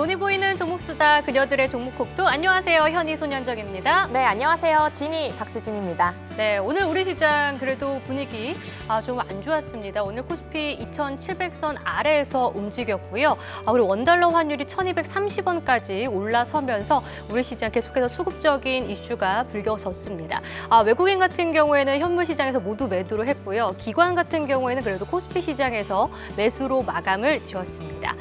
돈이 보이는 종목 수다 그녀들의 종목 콕도 안녕하세요. 현희 손현정입니다. 네, 안녕하세요. 지니 박수진입니다. 네, 오늘 우리 시장 그래도 분위기 좀 안 좋았습니다. 오늘 코스피 2,700선 아래에서 움직였고요. 그리고 원달러 환율이 1,230원까지 올라서면서 우리 시장 계속해서 수급적인 이슈가 불겨섰습니다. 외국인 같은 경우에는 현물 시장에서 모두 매도를 했고요. 기관 같은 경우에는 그래도 코스피 시장에서 매수로 마감을 지었습니다.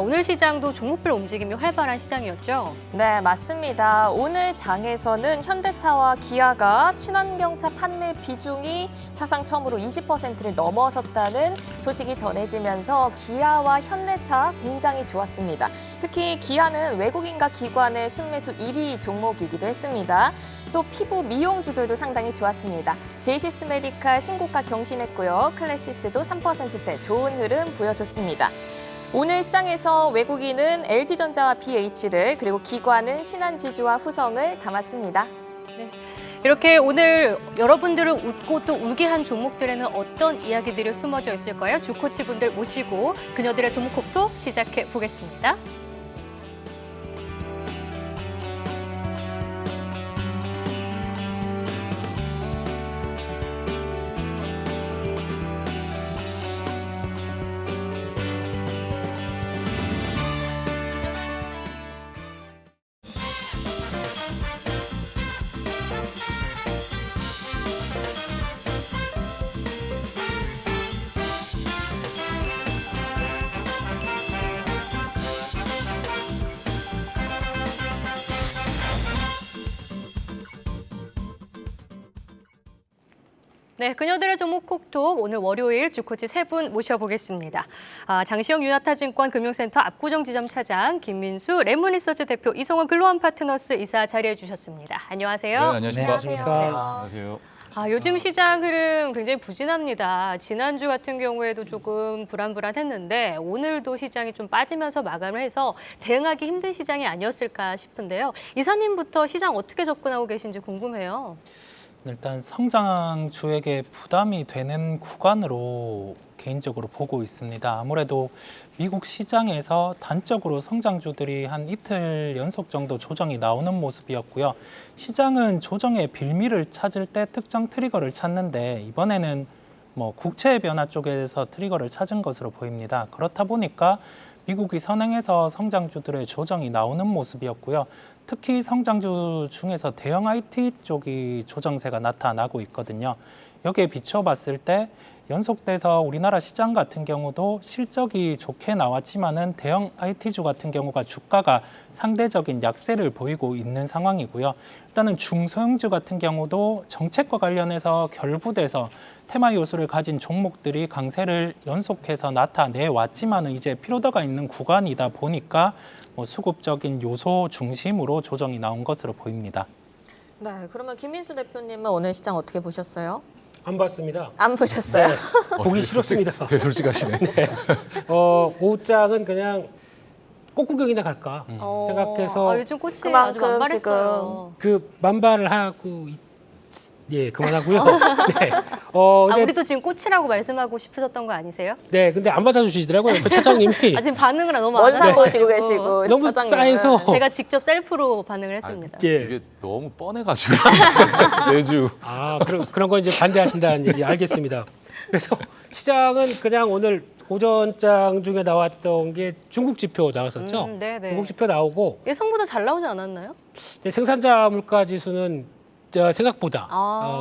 오늘 시장도 종목별 움직임이 활발한 시장이었죠? 네, 맞습니다. 오늘 장에서는 현대차와 기아가 친환경차 판매 비중이 사상 처음으로 20%를 넘어섰다는 소식이 전해지면서 기아와 현대차 굉장히 좋았습니다. 특히 기아는 외국인과 기관의 순매수 1위 종목이기도 했습니다. 또 피부 미용주들도 상당히 좋았습니다. 제이시스 메디칼 신고가 경신했고요. 클래시스도 3%대 좋은 흐름 보여줬습니다. 오늘 시장에서 외국인은 LG전자와 BH를 그리고 기관은 신한지주와 후성을 담았습니다. 네. 이렇게 오늘 여러분들을 웃고 또 울게 한 종목들에는 어떤 이야기들이 숨어져 있을까요? 주코치분들 모시고 그녀들의 종목 콕도 시작해 보겠습니다. 네, 그녀들의 종목 콕톡 오늘 월요일 주코치 세 분 모셔보겠습니다. 장시영 유나타증권 금융센터 압구정 지점 차장, 김민수 레몬리서치 대표, 이성원 글로원 파트너스 이사 자리해 주셨습니다. 안녕하세요. 네, 안녕하십니까. 안녕하세요. 안녕하세요. 요즘 시장 흐름 굉장히 부진합니다. 지난주 같은 경우에도 조금 불안했는데 오늘도 시장이 좀 빠지면서 마감을 해서 대응하기 힘든 시장이 아니었을까 싶은데요. 이사님부터 시장 어떻게 접근하고 계신지 궁금해요. 일단 성장주에게 부담이 되는 구간으로 개인적으로 보고 있습니다. 아무래도 미국 시장에서 단적으로 성장주들이 한 이틀 연속 정도 조정이 나오는 모습이었고요. 시장은 조정의 빌미를 찾을 때 특정 트리거를 찾는데 이번에는 국채 변화 쪽에서 트리거를 찾은 것으로 보입니다. 그렇다 보니까 미국이 선행해서 성장주들의 조정이 나오는 모습이었고요. 특히 성장주 중에서 대형 IT 쪽이 조정세가 나타나고 있거든요. 여기에 비춰봤을 때 연속돼서 우리나라 시장 같은 경우도 실적이 좋게 나왔지만은 대형 IT주 같은 경우가 주가가 상대적인 약세를 보이고 있는 상황이고요. 일단은 중소형주 같은 경우도 정책과 관련해서 결부돼서 테마 요소를 가진 종목들이 강세를 연속해서 나타내 왔지만은 이제 피로도가 있는 구간이다 보니까 수급적인 요소 중심으로 조정이 나온 것으로 보입니다. 네, 그러면 김민수 대표님은 오늘 시장 어떻게 보셨어요? 안 봤습니다. 안 보셨어요? 보기 싫었습니다. 되게 솔직하시네. 네. 오후장은 그냥 꽃구경이나 갈까 생각해서 요즘 꽃이 아주 그만큼 만발했어요. 그 만발을 하고 예, 그만하고요. 네. 근데, 우리도 지금 꽃이라고 말씀하고 싶으셨던 거 아니세요? 네, 근데 안 받아주시더라고요. 그 차장님이 지금 반응을 너무 안 원산 하셔가지고. 보시고 계시고 너무 차장님은. 싸해서 제가 직접 셀프로 반응을 했습니다. 예. 이게 너무 뻔해가지고 매주. 그런 거 이제 반대하신다는 얘기 알겠습니다. 그래서 시장은 그냥 오늘 오전장 중에 나왔던 게 중국 지표 나왔었죠. 네네. 중국 지표 나오고 예상보다 잘 나오지 않았나요? 근데 생산자 물가 지수는 생각보다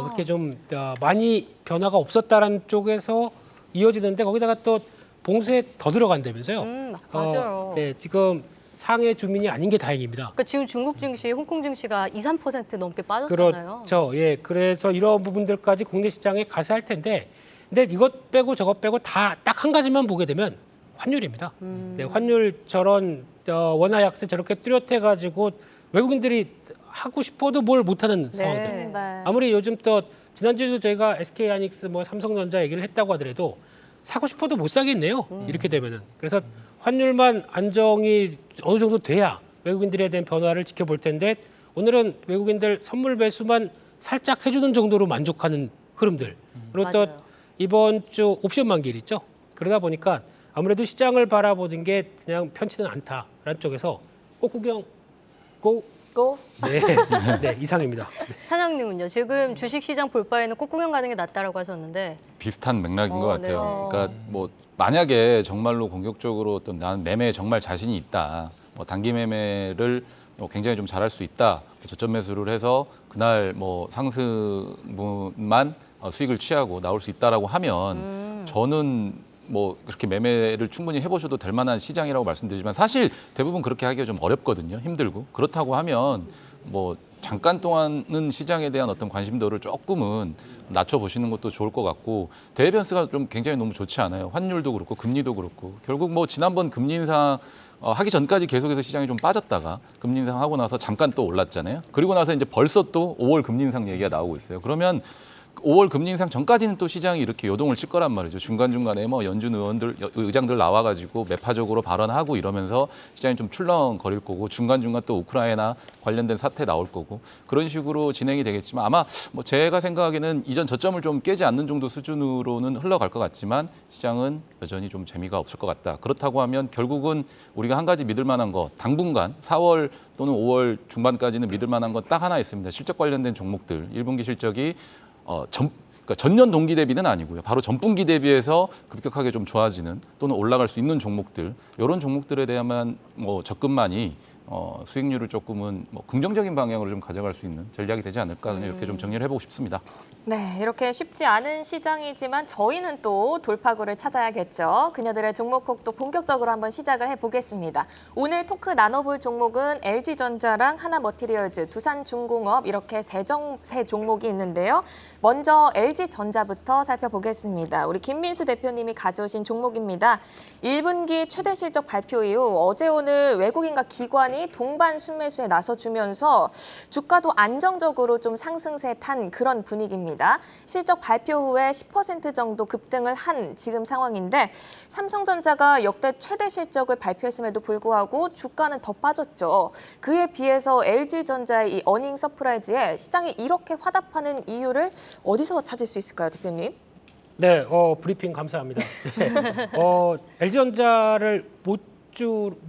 그렇게 좀 많이 변화가 없었다라는 쪽에서 이어지는데 거기다가 또 봉쇄 더 들어간다면서요. 맞아요. 네, 지금 상해 주민이 아닌 게 다행입니다. 그러니까 지금 중국 증시, 홍콩 증시가 3% 넘게 빠졌잖아요. 그렇죠. 예, 그래서 이런 부분들까지 국내 시장에 가세할 텐데, 근데 이것 빼고 저것 빼고 다 딱 한 가지만 보게 되면 환율입니다. 네, 환율 저런 원화 약세 저렇게 뚜렷해가지고 외국인들이 하고 싶어도 뭘 못하는 상황들. 네. 아무리 요즘 또 지난주에도 저희가 SK하이닉스 삼성전자 얘기를 했다고 하더라도 사고 싶어도 못 사겠네요. 이렇게 되면은. 그래서 환율만 안정이 어느 정도 돼야 외국인들에 대한 변화를 지켜볼 텐데 오늘은 외국인들 선물 배수만 살짝 해주는 정도로 만족하는 흐름들. 그리고 또 맞아요. 이번 주 옵션 만기일 있죠. 그러다 보니까 아무래도 시장을 바라보는 게 그냥 편치는 않다라는 쪽에서 꽃구경 고 고 네, 네 이상입니다. 차장님은요? 지금 주식시장 볼 바에는 꽃구경 가는 게 낫다라고 하셨는데. 비슷한 맥락인 것 같아요. 네. 그러니까 뭐 만약에 정말로 공격적으로 어떤 나는 매매에 정말 자신이 있다. 뭐 단기 매매를 굉장히 좀 잘할 수 있다. 저점 매수를 해서 그날 뭐 상승분만 수익을 취하고 나올 수 있다라고 하면 저는 뭐 그렇게 매매를 충분히 해보셔도 될 만한 시장이라고 말씀드리지만 사실 대부분 그렇게 하기가 좀 어렵거든요. 힘들고. 그렇다고 하면 뭐 잠깐 동안은 시장에 대한 어떤 관심도를 조금은 낮춰보시는 것도 좋을 것 같고 대외 변수가 좀 굉장히 너무 좋지 않아요. 환율도 그렇고 금리도 그렇고 결국 뭐 지난번 금리 인상 하기 전까지 계속해서 시장이 좀 빠졌다가 금리 인상하고 나서 잠깐 또 올랐잖아요. 그리고 나서 이제 벌써 또 5월 금리 인상 얘기가 나오고 있어요. 그러면 5월 금리 인상 전까지는 또 시장이 이렇게 요동을 칠 거란 말이죠. 중간중간에 뭐 연준 의장들 나와가지고 매파적으로 발언하고 이러면서 시장이 좀 출렁거릴 거고 중간중간 또 우크라이나 관련된 사태 나올 거고 그런 식으로 진행이 되겠지만 아마 뭐 제가 생각하기에는 이전 저점을 좀 깨지 않는 정도 수준으로는 흘러갈 것 같지만 시장은 여전히 좀 재미가 없을 것 같다. 그렇다고 하면 결국은 우리가 한 가지 믿을 만한 거 당분간 4월 또는 5월 중반까지는 믿을 만한 건 딱 하나 있습니다. 실적 관련된 종목들 1분기 실적이 그러니까 전년 동기 대비는 아니고요. 바로 전분기 대비해서 급격하게 좀 좋아지는 또는 올라갈 수 있는 종목들 이런 종목들에 대한 뭐 접근만이 수익률을 조금은 뭐 긍정적인 방향으로 좀 가져갈 수 있는 전략이 되지 않을까 이렇게 좀 정리를 해보고 싶습니다. 네, 이렇게 쉽지 않은 시장이지만 저희는 또 돌파구를 찾아야겠죠. 그녀들의 종목콕 또 본격적으로 한번 시작을 해보겠습니다. 오늘 토크 나눠볼 종목은 LG전자랑 하나머티리얼즈, 두산중공업 이렇게 세 종목이 있는데요. 먼저 LG전자부터 살펴보겠습니다. 우리 김민수 대표님이 가져오신 종목입니다. 1분기 최대 실적 발표 이후 어제 오늘 외국인과 기관이 동반 순매수에 나서주면서 주가도 안정적으로 좀 상승세 탄 그런 분위기입니다. 실적 발표 후에 10% 정도 급등을 한 지금 상황인데 삼성전자가 역대 최대 실적을 발표했음에도 불구하고 주가는 더 빠졌죠. 그에 비해서 LG전자의 이 어닝 서프라이즈에 시장이 이렇게 화답하는 이유를 어디서 찾을 수 있을까요, 대표님? 네, 브리핑 감사합니다. 네. LG전자를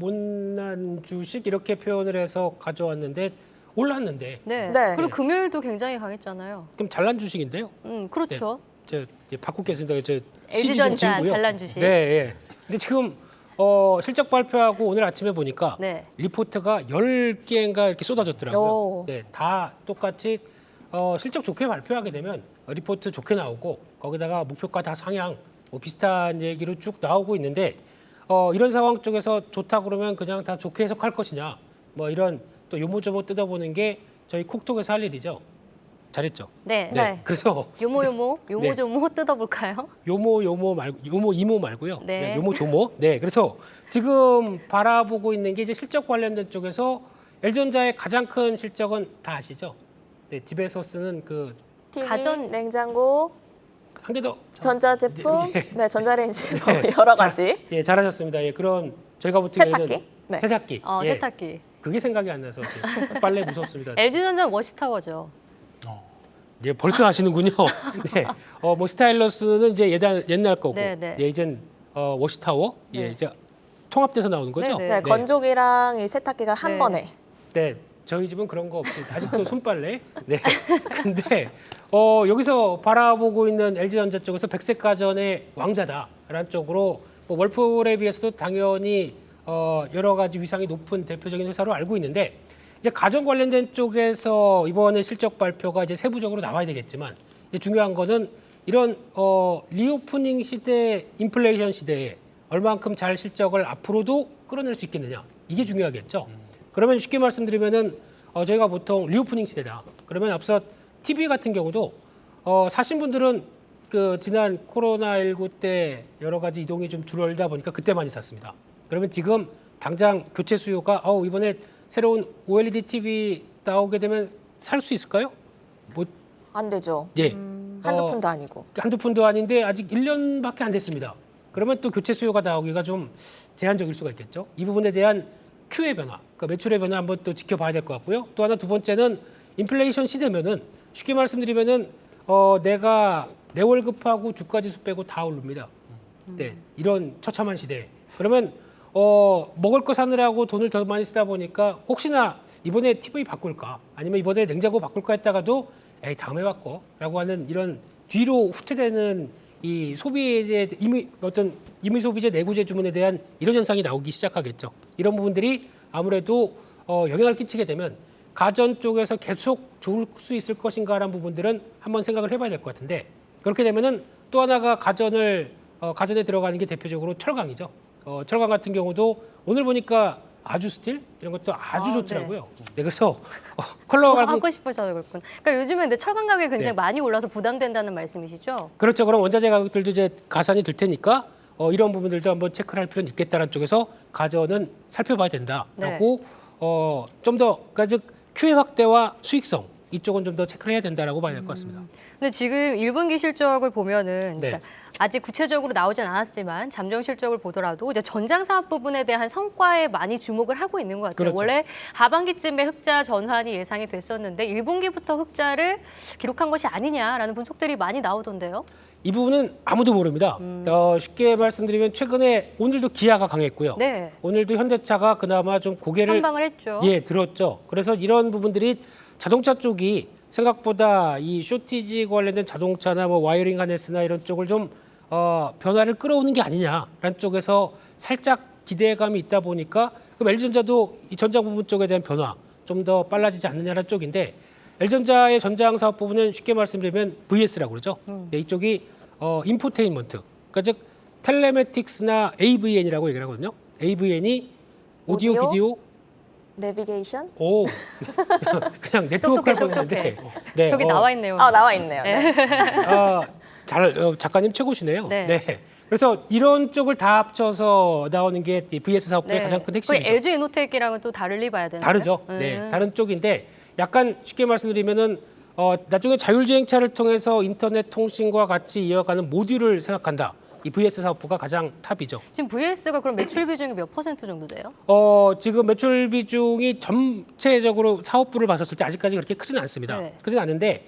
못난 주식 이렇게 표현을 해서 가져왔는데 올랐는데 네. 네. 그리고 금요일도 굉장히 강했잖아요. 그럼 잘난 주식인데요. 그렇죠. 저 이제 바꾸겠습니다. 저 LG전자 CG 좀 지우고요. 잘난 주식. 네, 예. 근데 지금 실적 발표하고 오늘 아침에 보니까 네. 리포트가 10개인가 이렇게 쏟아졌더라고요. 오. 네, 다 똑같이 실적 좋게 발표하게 되면 리포트 좋게 나오고 거기다가 목표가 다 상향 뭐 비슷한 얘기로 쭉 나오고 있는데 이런 상황 쪽에서 좋다 그러면 그냥 다 좋게 해석할 것이냐 뭐 이런 또 요모조모 뜯어보는 게 저희 콕톡에서 할 일이죠. 잘했죠. 네. 네. 그래서 요모조모 뜯어볼까요? 요모 말고 요모 이모 말고요. 네. 요모 조모. 네. 그래서 지금 바라보고 있는 게 이제 실적 관련된 쪽에서 LG전자의 가장 큰 실적은 다 아시죠? 네. 집에서 쓰는 그 TV, 가전- 냉장고, 한 개 더. 전자제품, 예. 네, 전자레인지 뭐 네. 여러 가지. 예, 잘하셨습니다. 예, 그런 저희가 보통 세탁기. 네. 세탁기. 예, 세탁기. 그게 생각이 안 나서 빨래 무섭습니다. LG전자 워시타워죠. 예, 벌써 아시는군요. 네, 뭐 스타일러스는 이제 옛날 거고, 네, 네. 예, 이젠 워시타워, 예, 네. 이제 통합돼서 나오는 거죠. 네, 네, 건조기랑 이 세탁기가 한 네. 번에. 네, 저희 집은 그런 거 없습니다. 아직도 손빨래. 네, 근데 여기서 바라보고 있는 LG전자 쪽에서 백색가전의 왕자다라는 쪽으로 뭐 월풀에 비해서도 당연히 여러 가지 위상이 높은 대표적인 회사로 알고 있는데 이제 가전 관련된 쪽에서 이번에 실적 발표가 이제 세부적으로 나와야 되겠지만 이제 중요한 거는 이런 리오프닝 시대, 인플레이션 시대에 얼만큼 잘 실적을 앞으로도 끌어낼 수 있겠느냐 이게 중요하겠죠. 그러면 쉽게 말씀드리면은 저희가 보통 리오프닝 시대다. 그러면 앞서 TV 같은 경우도 사신 분들은 그 지난 코로나19 때 여러 가지 이동이 좀 줄어들다 보니까 그때 많이 샀습니다. 그러면 지금 당장 교체 수요가 이번에 새로운 OLED TV 나오게 되면 살 수 있을까요? 뭐, 안 되죠. 예. 한두 푼도 아니고. 한두 푼도 아닌데 아직 1년밖에 안 됐습니다. 그러면 또 교체 수요가 나오기가 좀 제한적일 수가 있겠죠. 이 부분에 대한 Q의 변화, 그러니까 매출의 변화 한번 또 지켜봐야 될 것 같고요. 또 하나 두 번째는 인플레이션 시대면은 쉽게 말씀드리면은 내가 내 월급하고 주가 지수 빼고 다 오릅니다. 네, 이런 처참한 시대. 그러면 먹을 거 사느라고 돈을 더 많이 쓰다 보니까 혹시나 이번에 TV 바꿀까 아니면 이번에 냉장고 바꿀까 했다가도 에이 다음에 바꿔라고 하는 이런 뒤로 후퇴되는 이 소비재 임의 소비재 내구재 주문에 대한 이런 현상이 나오기 시작하겠죠. 이런 부분들이 아무래도 영향을 끼치게 되면 가전 쪽에서 계속 좋을 수 있을 것인가라는 부분들은 한번 생각을 해봐야 될 것 같은데 그렇게 되면은 또 하나가 가전에 들어가는 게 대표적으로 철강이죠. 철강 같은 경우도 오늘 보니까 아주 스틸 이런 것도 아주 좋더라고요. 네, 그래서 컬러가 하고 싶어서 그렇군. 그러니까 요즘에 근데 철강 가격이 굉장히 네. 많이 올라서 부담된다는 말씀이시죠? 그렇죠. 그럼 원자재 가격들도 이제 가산이 될 테니까 이런 부분들도 한번 체크를 할 필요는 있겠다는 쪽에서 가전은 살펴봐야 된다라고 좀 더 그러니까 즉 QA 확대와 수익성 이쪽은 좀 더 체크를 해야 된다라고 봐야 될 것 같습니다. 근데 지금 1분기 실적을 보면은 네. 그러니까 아직 구체적으로 나오진 않았지만 잠정 실적을 보더라도 이제 전장 사업 부분에 대한 성과에 많이 주목을 하고 있는 것 같아요. 그렇죠. 원래 하반기쯤에 흑자 전환이 예상이 됐었는데 1분기부터 흑자를 기록한 것이 아니냐라는 분석들이 많이 나오던데요. 이 부분은 아무도 모릅니다. 쉽게 말씀드리면 최근에 오늘도 기아가 강했고요. 네. 오늘도 현대차가 그나마 좀 고개를 선방을 했죠. 들었죠. 그래서 이런 부분들이 자동차 쪽이 생각보다 이 쇼티지 관련된 자동차나 뭐 와이어링 하네스나 이런 쪽을 좀 변화를 끌어오는 게 아니냐라는 쪽에서 살짝 기대감이 있다 보니까 그럼 LG전자도 이 전장 부분 쪽에 대한 변화 좀 더 빨라지지 않느냐라는 쪽인데 LG전자의 전장 사업 부분은 쉽게 말씀드리면 VS라고 그러죠. 네, 이쪽이 인포테인먼트, 그러니까 즉 텔레매틱스나 AVN이라고 얘기를 하거든요. AVN이 오디오 오디오? 비디오 내비게이션? 그냥 네트워크 할 뻔했는데 네, 저기 나와 있네요. 나와 있네요. 네. 작가님 최고시네요. 네. 그래서 이런 쪽을 다 합쳐서 나오는 게 이 VS 사업부의 가장 큰 핵심이죠. 거의 LG 이노텍이랑은 또 달리 봐야 되나요? 다르죠. 네, 다른 쪽인데 약간 쉽게 말씀드리면은 나중에 자율주행차를 통해서 인터넷 통신과 같이 이어가는 모듈을 생각한다. 이 VS 사업부가 가장 탑이죠. 지금 VS가 그럼 매출 비중이 몇 퍼센트 정도 돼요? 지금 매출 비중이 전체적으로 사업부를 봤었을 때 아직까지 그렇게 크지는 않습니다. 네. 크지는 않은데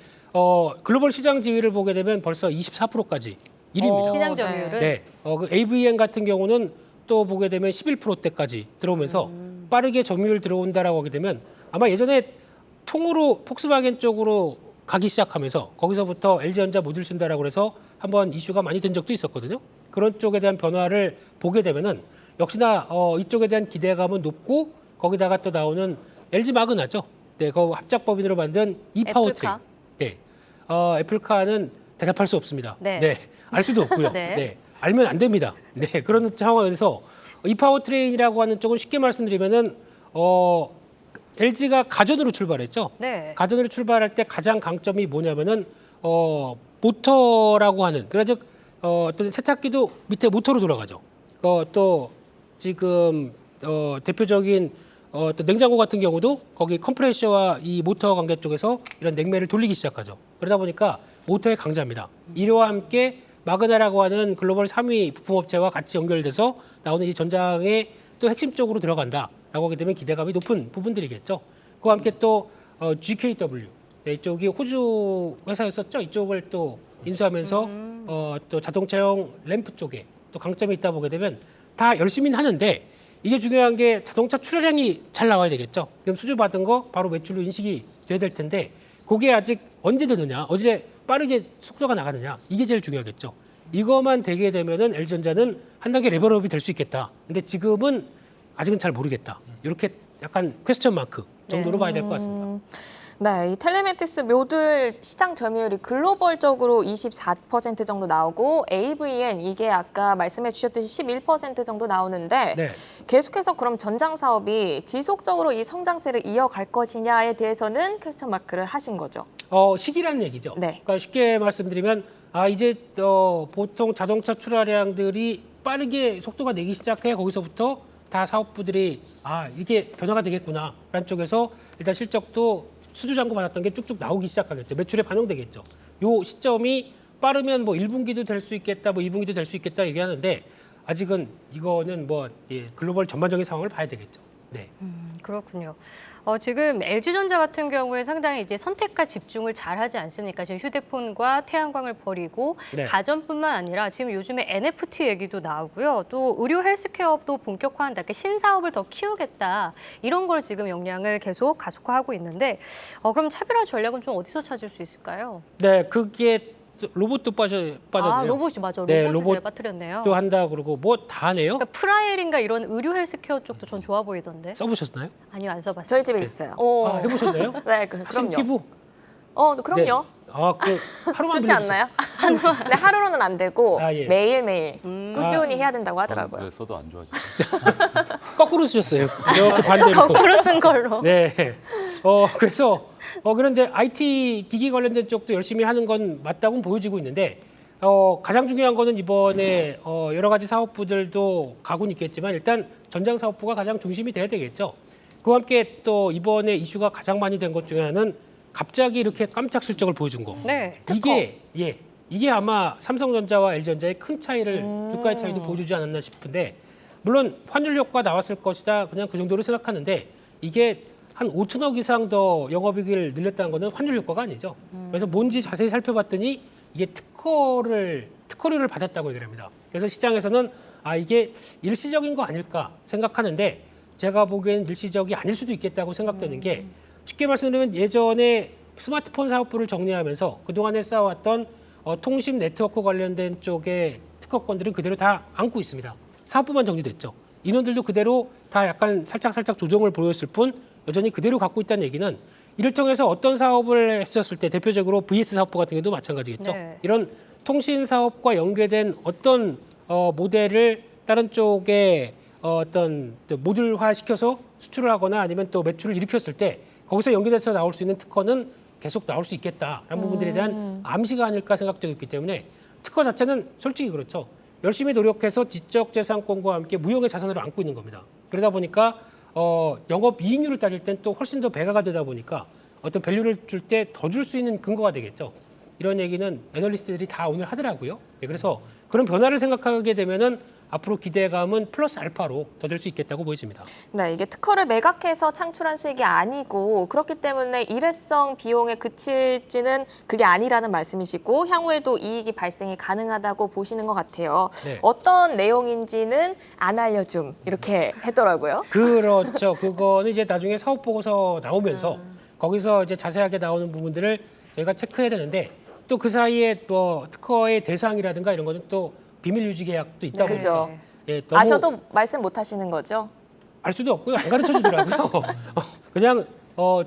글로벌 시장 지위를 보게 되면 벌써 24%까지 1위입니다. 시장 네. 점유율은 네, 그 AVN 같은 경우는 또 보게 되면 11%대까지 들어오면서 빠르게 점유율 들어온다라고 하게 되면 아마 예전에 통으로 폭스바겐 쪽으로 가기 시작하면서 거기서부터 LG전자 모듈 쓴다라고 해서 한번 이슈가 많이 된 적도 있었거든요. 그런 쪽에 대한 변화를 보게 되면은 역시나 이쪽에 대한 기대감은 높고 거기다가 또 나오는 LG 마그나죠. 네, 그 합작법인으로 만든 이파워트레인. 애플카? 네, 애플카는 대답할 수 없습니다. 네. 알 수도 없고요. 네. 네, 알면 안 됩니다. 네, 그런 상황에서 이파워트레인이라고 하는 쪽은 쉽게 말씀드리면은 LG가 가전으로 출발했죠. 네. 가전으로 출발할 때 가장 강점이 뭐냐면은 모터라고 하는 그래서 어떤 세탁기도 밑에 모터로 돌아가죠. 또 지금 대표적인 또 냉장고 같은 경우도 거기 컴프레셔와 이 모터 관계 쪽에서 이런 냉매를 돌리기 시작하죠. 그러다 보니까 모터의 강자입니다. 이와 함께 마그나라고 하는 글로벌 3위 부품업체와 같이 연결돼서 나오는 이 전장에 또 핵심적으로 들어간다라고 하게 되면 기대감이 높은 부분들이겠죠. 그와 함께 또 GKW 네, 이쪽이 호주 회사였었죠. 이쪽을 또 인수하면서 또 자동차용 램프 쪽에 또 강점이 있다 보게 되면 다 열심히는 하는데 이게 중요한 게 자동차 출하량이 잘 나와야 되겠죠. 그럼 수주 받은 거 바로 매출로 인식이 돼야 될 텐데 그게 아직 언제 되느냐, 어제 빠르게 속도가 나가느냐 이게 제일 중요하겠죠. 이것만 되게 되면은 LG전자는 한 단계 레벨업이 될 수 있겠다. 근데 지금은 아직은 잘 모르겠다. 이렇게 약간 퀘스천 마크 정도로 봐야 될 것 같습니다. 네, 이 텔레매틱스 모듈 시장 점유율이 글로벌적으로 24% 정도 나오고 AVN 이게 아까 말씀해 주셨듯이 11% 정도 나오는데 네. 계속해서 그럼 전장 사업이 지속적으로 이 성장세를 이어갈 것이냐에 대해서는 퀘스천 마크를 하신 거죠. 시기라는 얘기죠. 네. 그러니까 쉽게 말씀드리면 이제 보통 자동차 출하량들이 빠르게 속도가 내기 시작해 거기서부터 다 사업부들이 이게 변화가 되겠구나라는 쪽에서 일단 실적도 수주 잔고 받았던 게 쭉쭉 나오기 시작하겠죠. 매출에 반영되겠죠. 요 시점이 빠르면 뭐 1분기도 될 수 있겠다, 뭐 2분기도 될 수 있겠다 얘기하는데 아직은 이거는 글로벌 전반적인 상황을 봐야 되겠죠. 네. 그렇군요. 지금 LG전자 같은 경우에 상당히 이제 선택과 집중을 잘 하지 않습니까? 지금 휴대폰과 태양광을 버리고 네. 가전뿐만 아니라 지금 요즘에 NFT 얘기도 나오고요. 또 의료 헬스케어도 본격화한다. 이렇게 신사업을 더 키우겠다. 이런 걸 지금 역량을 계속 가속화하고 있는데 그럼 차별화 전략은 좀 어디서 찾을 수 있을까요? 네, 그게 로봇도 빠졌네요. 로봇이 맞아. 네, 로봇을 로봇 네, 빠뜨렸네요. 또 한다 그러고 뭐 다 하네요. 그러니까 프라이얼인가 이런 의료 헬스케어 쪽도 전 좋아 보이던데. 써보셨나요? 아니요, 안 써봤어요. 저희 집에 있어요. 아, 해보셨나요? 네, 하신 그럼요. 피부? 그럼요. 하루만 좋지 않나요? 네, 하루로는 안 되고 아, 예. 매일매일 꾸준히 해야 된다고 하더라고요. 왜 써도 안 좋아지죠? 거꾸로 쓰셨어요. 이렇게 반대로. 거꾸로 쓴 걸로. 네. 그래서 그런데 IT 기기 관련된 쪽도 열심히 하는 건 맞다고 보여지고 있는데 가장 중요한 거는 이번에 여러 가지 사업부들도 가고는 있겠지만 일단 전장 사업부가 가장 중심이 돼야 되겠죠. 그와 함께 또 이번에 이슈가 가장 많이 된 것 중에 하나는 갑자기 이렇게 깜짝 실적을 보여준 거. 네, 특허. 이게 아마 삼성전자와 LG전자의 큰 차이를 주가의 차이도 보여주지 않았나 싶은데 물론 환율 효과 나왔을 것이다 그냥 그 정도로 생각하는데 이게 한 5천억 이상 더 영업이익을 늘렸다는 것은 환율 효과가 아니죠. 그래서 뭔지 자세히 살펴봤더니 이게 특허료를 받았다고 얘기를 합니다. 그래서 시장에서는 이게 일시적인 거 아닐까 생각하는데 제가 보기에는 일시적이 아닐 수도 있겠다고 생각되는 게 쉽게 말씀드리면 예전에 스마트폰 사업부를 정리하면서 그동안에 쌓아왔던 통신 네트워크 관련된 쪽의 특허권들은 그대로 다 안고 있습니다. 사업부만 정리됐죠. 인원들도 그대로 다 약간 살짝 조정을 보였을 뿐 여전히 그대로 갖고 있다는 얘기는 이를 통해서 어떤 사업을 했었을 때 대표적으로 VS 사업부 같은 경우도 마찬가지겠죠. 네. 이런 통신 사업과 연계된 어떤 모델을 다른 쪽에 어떤 모듈화 시켜서 수출을 하거나 아니면 또 매출을 일으켰을 때 거기서 연계돼서 나올 수 있는 특허는 계속 나올 수 있겠다라는 부분들에 대한 암시가 아닐까 생각되고 있기 때문에 특허 자체는 솔직히 그렇죠. 열심히 노력해서 지적재산권과 함께 무형의 자산으로 안고 있는 겁니다. 그러다 보니까 영업 이익률을 따질 땐 또 훨씬 더 배가가 되다 보니까 어떤 밸류를 줄 때 더 줄 수 있는 근거가 되겠죠. 이런 얘기는 애널리스트들이 다 오늘 하더라고요. 그래서 그런 변화를 생각하게 되면은 앞으로 기대감은 플러스 알파로 더 될 수 있겠다고 보여집니다. 네, 이게 특허를 매각해서 창출한 수익이 아니고 그렇기 때문에 일회성 비용에 그칠지는 그게 아니라는 말씀이시고 향후에도 이익이 발생이 가능하다고 보시는 것 같아요. 네. 어떤 내용인지는 안 알려줌 이렇게 했더라고요. 그렇죠. 그거는 이제 나중에 사업 보고서 나오면서 거기서 이제 자세하게 나오는 부분들을 저희가 체크해야 되는데 또 그 사이에 뭐 특허의 대상이라든가 이런 거는 또 비밀 유지 계약도 있다 네. 보니까 그죠. 예, 너무 아셔도 말씀 못 하시는 거죠? 알 수도 없고요. 안 가르쳐 주더라고요. 그냥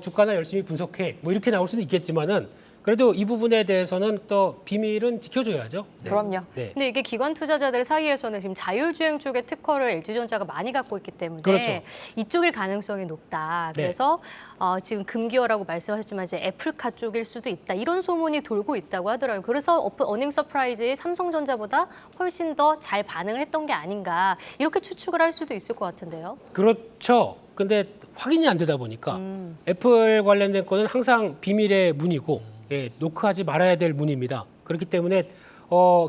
주가나 열심히 분석해 뭐 이렇게 나올 수는 있겠지만은 그래도 이 부분에 대해서는 또 비밀은 지켜줘야죠. 네. 그럼요. 네. 근데 이게 기관 투자자들 사이에서는 지금 자율주행 쪽의 특허를 LG전자가 많이 갖고 있기 때문에 그렇죠. 이쪽일 가능성이 높다. 네. 그래서 지금 금기어라고 말씀하셨지만 이제 애플카 쪽일 수도 있다. 이런 소문이 돌고 있다고 하더라고요. 그래서 어닝 서프라이즈에 삼성전자보다 훨씬 더 잘 반응을 했던 게 아닌가 이렇게 추측을 할 수도 있을 것 같은데요. 그렇죠. 근데 확인이 안 되다 보니까 애플 관련된 거는 항상 비밀의 문이고 예, 노크하지 말아야 될 문입니다. 그렇기 때문에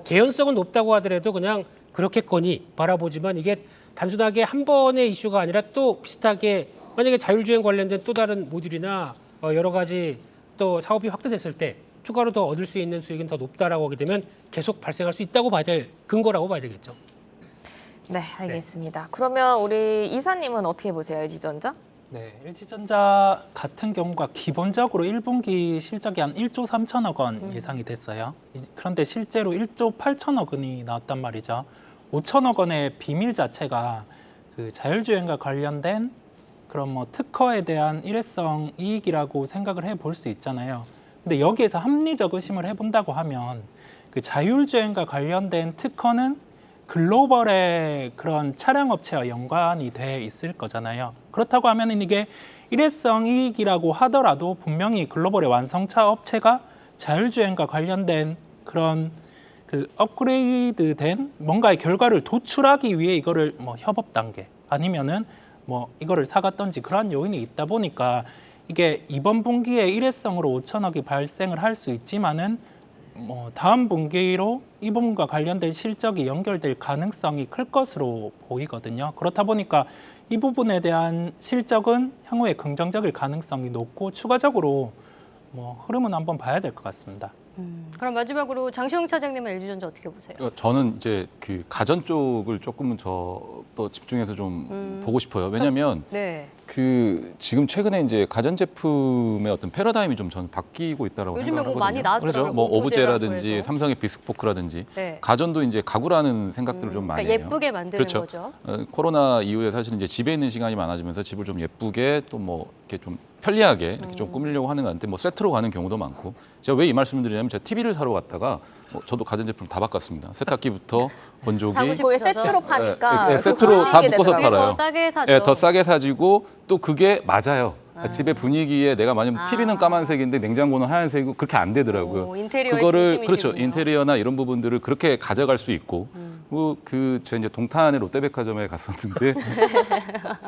개연성은 높다고 하더라도 그냥 그렇겠거니 바라보지만 이게 단순하게 한 번의 이슈가 아니라 또 비슷하게 만약에 자율주행 관련된 또 다른 모듈이나 여러 가지 또 사업이 확대됐을 때 추가로 더 얻을 수 있는 수익은 더 높다라고 하게 되면 계속 발생할 수 있다고 봐야 될 근거라고 봐야 되겠죠. 네, 알겠습니다. 그러면 우리 이사님은 어떻게 보세요, LG전자? 네, LG전자 같은 경우가 기본적으로 1분기 실적이 한 1조 3천억 원 예상이 됐어요. 그런데 실제로 1조 8천억 원이 나왔단 말이죠. 5천억 원의 비밀 자체가 그 자율주행과 관련된 그런 뭐 특허에 대한 일회성 이익이라고 생각을 해볼 수 있잖아요. 근데 여기에서 합리적 의심을 해본다고 하면 그 자율주행과 관련된 특허는 글로벌의 그런 차량 업체와 연관이 돼 있을 거잖아요. 그렇다고 하면 이게 일회성 이익이라고 하더라도 분명히 글로벌의 완성차 업체가 자율주행과 관련된 그런 그 업그레이드된 뭔가의 결과를 도출하기 위해 이거를 뭐 협업 단계 아니면은 뭐 이거를 사갔던지 그런 요인이 있다 보니까 이게 이번 분기에 일회성으로 5천억이 발생을 할 수 있지만은 다음 분기로 이 부분과 관련된 실적이 연결될 가능성이 클 것으로 보이거든요. 그렇다 보니까 이 부분에 대한 실적은 향후에 긍정적일 가능성이 높고 추가적으로 흐름은 한번 봐야 될 것 같습니다. 그럼 마지막으로 장시영 차장님은 LG전자 어떻게 보세요? 저는 이제 그 가전 쪽을 조금은 또 집중해서 좀 보고 싶어요. 왜냐하면 네. 그 지금 최근에 이제 가전 제품의 어떤 패러다임이 좀 저는 바뀌고 있다라고 요즘에 생각을 뭐 하거든요. 많이 나왔더라고요. 그렇죠. 뭐 오브제라고 오브제라든지 해서. 삼성의 비스포크라든지 네. 가전도 이제 가구라는 생각들을 좀 많이 그러니까 해요. 예쁘게 만드는 그렇죠. 거죠. 코로나 이후에 사실 이제 집에 있는 시간이 많아지면서 집을 좀 예쁘게 또 뭐 이렇게 좀 편리하게 이렇게 좀 꾸미려고 하는 것 같은데 뭐 세트로 가는 경우도 많고 제가 왜 이 말씀을 드리냐면 제가 TV를 사러 갔다가 저도 가전제품 다 바꿨습니다. 세탁기부터 건조기 사고 싶- 거기 세트로 파니까 예, 세트로 다 묶어서 되더라고요. 팔아요. 더 싸게 사죠. 예, 더 싸게 사지고 또 그게 맞아요. 아. 집의 분위기에 내가 만약 아. TV는 까만색인데 냉장고는 하얀색이고 그렇게 안 되더라고요. 오, 인테리어의 그거를 진심이시군요. 그렇죠. 인테리어나 이런 부분들을 그렇게 가져갈 수 있고 제가 이제 동탄의 롯데백화점에 갔었는데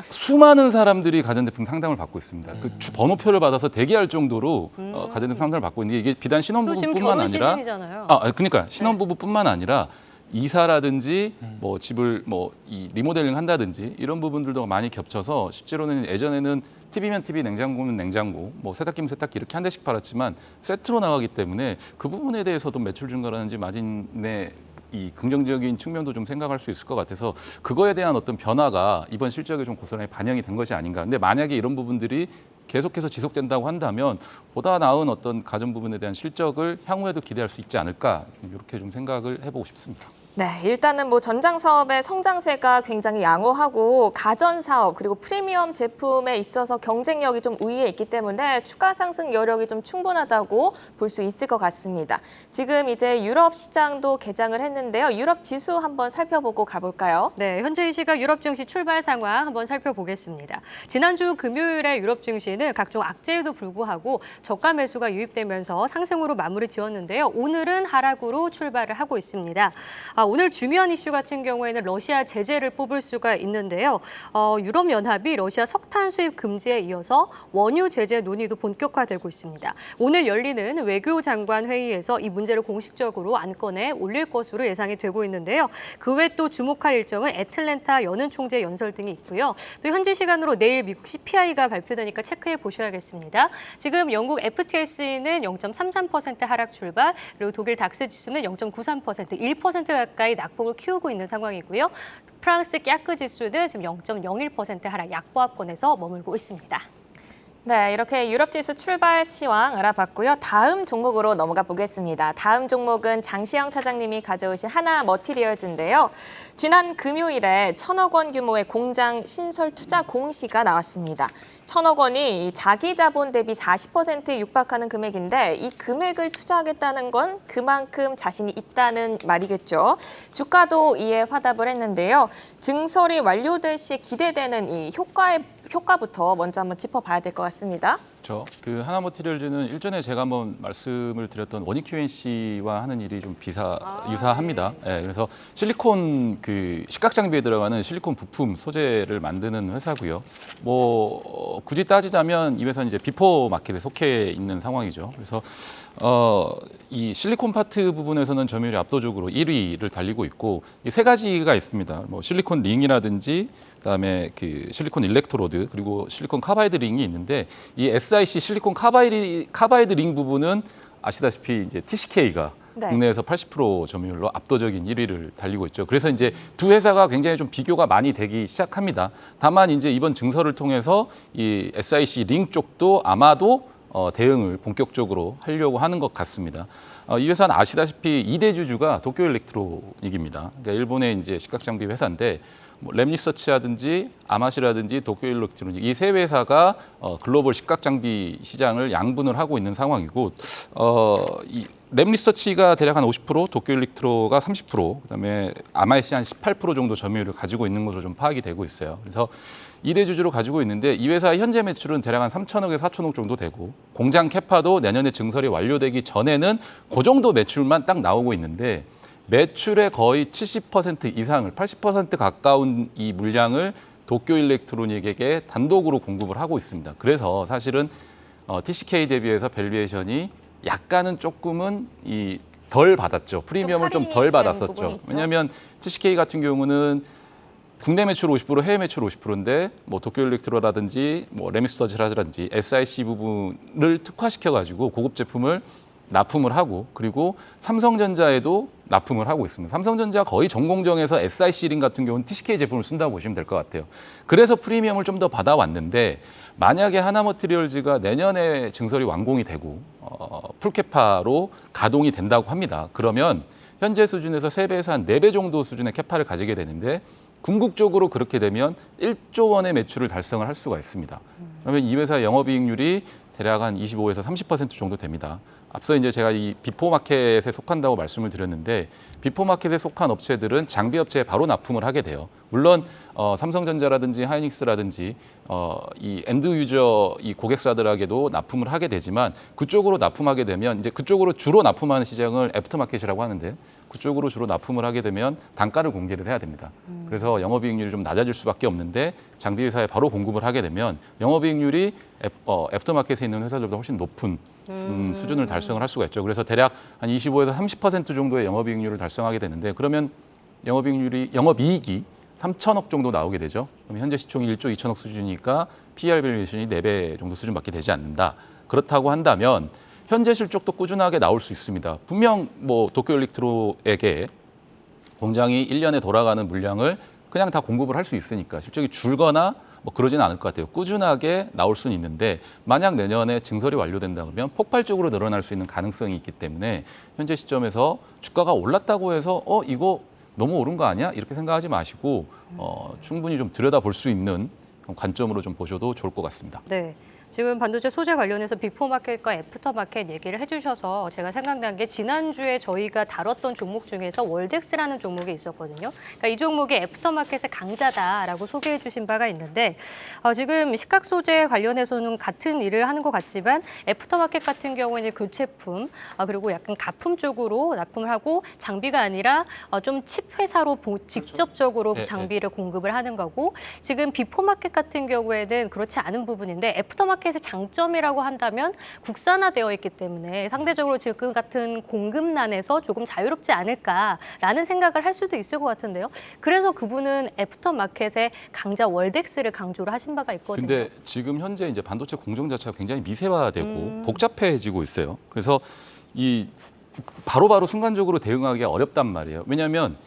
수많은 사람들이 가전제품 상담을 받고 있습니다. 그 번호표를 받아서 대기할 정도로 가전제품 상담을 받고 있는데 이게 비단 또 지금 신혼부부뿐만 결혼 아니라 시즌이잖아요. 그러니까 신혼부부뿐만 아니라 이사라든지 뭐 집을 뭐 이 리모델링 한다든지 이런 부분들도 많이 겹쳐서 실제로는 예전에는 TV면 TV, 냉장고면 냉장고, 뭐 세탁기면 세탁기 이렇게 한 대씩 팔았지만 세트로 나가기 때문에 그 부분에 대해서도 매출 증가라든지 마진의 이 긍정적인 측면도 좀 생각할 수 있을 것 같아서 그거에 대한 어떤 변화가 이번 실적에 좀 고스란히 반영이 된 것이 아닌가. 근데 만약에 이런 부분들이 계속해서 지속된다고 한다면 보다 나은 어떤 가전 부분에 대한 실적을 향후에도 기대할 수 있지 않을까 이렇게 좀 생각을 해보고 싶습니다. 네, 일단은 뭐 전장 사업의 성장세가 굉장히 양호하고 가전 사업 그리고 프리미엄 제품에 있어서 경쟁력이 좀 우위에 있기 때문에 추가 상승 여력이 좀 충분하다고 볼 수 있을 것 같습니다. 지금 이제 유럽 시장도 개장을 했는데요. 유럽 지수 한번 살펴보고 가볼까요? 네, 현재 이 시각 유럽 증시 출발 상황 한번 살펴보겠습니다. 지난주 금요일에 유럽 증시는 각종 악재에도 불구하고 저가 매수가 유입되면서 상승으로 마무리 지었는데요. 오늘은 하락으로 출발을 하고 있습니다. 오늘 중요한 이슈 같은 경우에는 러시아 제재를 뽑을 수가 있는데요. 유럽연합이 러시아 석탄 수입 금지에 이어서 원유 제재 논의도 본격화되고 있습니다. 오늘 열리는 외교장관 회의에서 이 문제를 공식적으로 안건에 올릴 것으로 예상이 되고 있는데요. 그 외 또 주목할 일정은 애틀랜타 연은 총재 연설 등이 있고요. 또 현지 시간으로 내일 미국 CPI가 발표되니까 체크해 보셔야겠습니다. 지금 영국 FTSE는 0.33% 하락 출발, 그리고 독일 닥스 지수는 0.93%, 1% 가까이 낙폭을 키우고 있는 상황이고요. 프랑스 깍그 지수는 지금 0.01% 하락 약보합권에서 머물고 있습니다. 네, 이렇게 유럽 지수 출발 시황 알아봤고요. 다음 종목으로 넘어가 보겠습니다. 다음 종목은 장시영 차장님이 가져오신 하나 머티리얼즈인데요. 지난 금요일에 1,000억 원 규모의 공장 신설 투자 공시가 나왔습니다. 1,000억 원이 자기 자본 대비 40%에 육박하는 금액인데 이 금액을 투자하겠다는 건 그만큼 자신이 있다는 말이겠죠. 주가도 이에 화답을 했는데요. 증설이 완료될 시 기대되는 이 효과부터 먼저 한번 짚어봐야 될 것 같습니다. 그렇죠. 그 하나머티리얼즈는 일전에 제가 한번 말씀을 드렸던 원익 QNC와 하는 일이 좀 유사합니다. 네. 그래서 실리콘 그 식각 장비에 들어가는 실리콘 부품 소재를 만드는 회사고요. 뭐 굳이 따지자면 이 회사는 이제 비포 마켓에 속해 있는 상황이죠. 그래서 이 실리콘 파트 부분에서는 점유율이 압도적으로 1위를 달리고 있고 이 세 가지가 있습니다. 뭐 실리콘 링이라든지 그다음에 그 실리콘 일렉트로드 그리고 실리콘 카바이드 링이 있는데 이 SiC 실리콘 카바이드 링 부분은 아시다시피 이제 TCK가 네. 국내에서 80% 점유율로 압도적인 1위를 달리고 있죠. 그래서 이제 두 회사가 굉장히 좀 비교가 많이 되기 시작합니다. 다만 이제 이번 증설을 통해서 이 SiC 링 쪽도 아마도 대응을 본격적으로 하려고 하는 것 같습니다. 이 회사는 아시다시피 2대 주주가 도쿄일렉트로닉입니다. 그러니까 일본의 이제 식각장비 회사인데 뭐 랩리서치라든지 아마시라든지 도쿄일렉트로닉 이 세 회사가 글로벌 식각장비 시장을 양분을 하고 있는 상황이고 이 랩리서치가 대략 한 50%, 도쿄일렉트로가 30%, 그다음에 아마시 한 18% 정도 점유율을 가지고 있는 것으로 좀 파악이 되고 있어요. 그래서 2대 주주로 가지고 있는데 이 회사의 현재 매출은 대략 한 3천억에서 4천억 정도 되고 공장 캐파도 내년에 증설이 완료되기 전에는 그 정도 매출만 딱 나오고 있는데 매출의 거의 70% 이상을 80% 가까운 이 물량을 도쿄일렉트로닉에게 단독으로 공급을 하고 있습니다. 그래서 사실은 TCK 대비해서 밸류에이션이 약간은 조금은 이 덜 받았죠. 프리미엄을 좀 덜 할인이 된 부분이 받았었죠. 있죠. 왜냐하면 TCK 같은 경우는 국내 매출 50%, 해외 매출 50%인데 뭐 도쿄일렉트로라든지 뭐 레미스터즈라든지 SIC 부분을 특화시켜 가지고 고급 제품을 납품을 하고 그리고 삼성전자에도 납품을 하고 있습니다. 삼성전자 거의 전 공정에서 SIC 링 같은 경우는 TCK 제품을 쓴다고 보시면 될 것 같아요. 그래서 프리미엄을 좀 더 받아왔는데 만약에 하나머티리얼즈가 내년에 증설이 완공이 되고 풀캐파로 가동이 된다고 합니다. 그러면 현재 수준에서 3배에서 한 4배 정도 수준의 캐파를 가지게 되는데 궁극적으로 그렇게 되면 1조 원의 매출을 달성을 할 수가 있습니다. 그러면 이 회사의 영업이익률이 대략 한 25에서 30% 정도 됩니다. 앞서 이제 제가 이 비포마켓에 속한다고 말씀을 드렸는데 비포마켓에 속한 업체들은 장비 업체에 바로 납품을 하게 돼요. 물론 삼성전자라든지 하이닉스라든지 이 엔드 유저 이 고객사들에게도 납품을 하게 되지만 그쪽으로 납품하게 되면 이제 그쪽으로 주로 납품하는 시장을 애프터마켓이라고 하는데 그쪽으로 주로 납품을 하게 되면 단가를 공개를 해야 됩니다. 그래서 영업이익률이 좀 낮아질 수밖에 없는데 장비 회사에 바로 공급을 하게 되면 영업이익률이 애프터마켓에 있는 회사들보다 훨씬 높은 수준을 달성을 할 수가 있죠. 그래서 대략 한 25에서 30% 정도의 영업이익률을 달성하게 되는데 그러면 영업이익이 3천억 정도 나오게 되죠. 그럼 현재 시총이 1조 2천억 수준이니까 PER 밸류에이션이 4배 정도 수준밖에 되지 않는다. 그렇다고 한다면 현재 실적도 꾸준하게 나올 수 있습니다. 분명 뭐 도쿄일렉트로에게 공장이 1년에 돌아가는 물량을 그냥 다 공급을 할 수 있으니까 실적이 줄거나 뭐 그러지는 않을 것 같아요. 꾸준하게 나올 수는 있는데 만약 내년에 증설이 완료된다 그러면 폭발적으로 늘어날 수 있는 가능성이 있기 때문에 현재 시점에서 주가가 올랐다고 해서 이거 너무 오른 거 아니야? 이렇게 생각하지 마시고 충분히 좀 들여다볼 수 있는 관점으로 좀 보셔도 좋을 것 같습니다. 네. 지금 반도체 소재 관련해서 비포마켓과 애프터마켓 얘기를 해주셔서 제가 생각난 게 지난주에 저희가 다뤘던 종목 중에서 월덱스라는 종목이 있었거든요. 그러니까 이 종목이 애프터마켓의 강자다라고 소개해 주신 바가 있는데 지금 식각 소재 관련해서는 같은 일을 하는 것 같지만 애프터마켓 같은 경우에는 교체품 그리고 약간 가품 쪽으로 납품을 하고 장비가 아니라 좀 칩 회사로 직접적으로 네, 장비를 공급을 하는 거고 지금 비포마켓 같은 경우에는 그렇지 않은 부분인데 애프터마켓의 장점이라고 한다면 국산화되어 있기 때문에 상대적으로 지금 같은 공급난에서 조금 자유롭지 않을까라는 생각을 할 수도 있을 것 같은데요. 그래서 그분은 애프터마켓의 강자 월덱스를 강조를 하신 바가 있거든요. 근데 지금 현재 이제 반도체 공정 자체가 굉장히 미세화되고 복잡해지고 있어요. 그래서 이 바로바로 순간적으로 대응하기가 어렵단 말이에요. 왜냐하면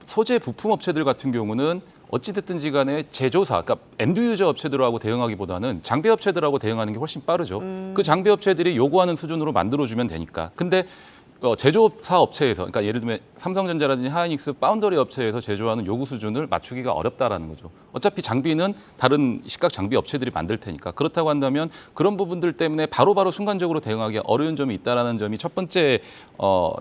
소재 부품 업체들 같은 경우는 어찌됐든지 간에 제조사, 그러니까 엔드유저 업체들하고 대응하기보다는 장비 업체들하고 대응하는 게 훨씬 빠르죠. 그 장비 업체들이 요구하는 수준으로 만들어주면 되니까. 근데 제조사 업체에서, 그러니까 예를 들면 삼성전자라든지 하이닉스 파운더리 업체에서 제조하는 요구 수준을 맞추기가 어렵다라는 거죠. 어차피 장비는 다른 식각 장비 업체들이 만들 테니까. 그렇다고 한다면 그런 부분들 때문에 바로바로 순간적으로 대응하기 어려운 점이 있다라는 점이 첫 번째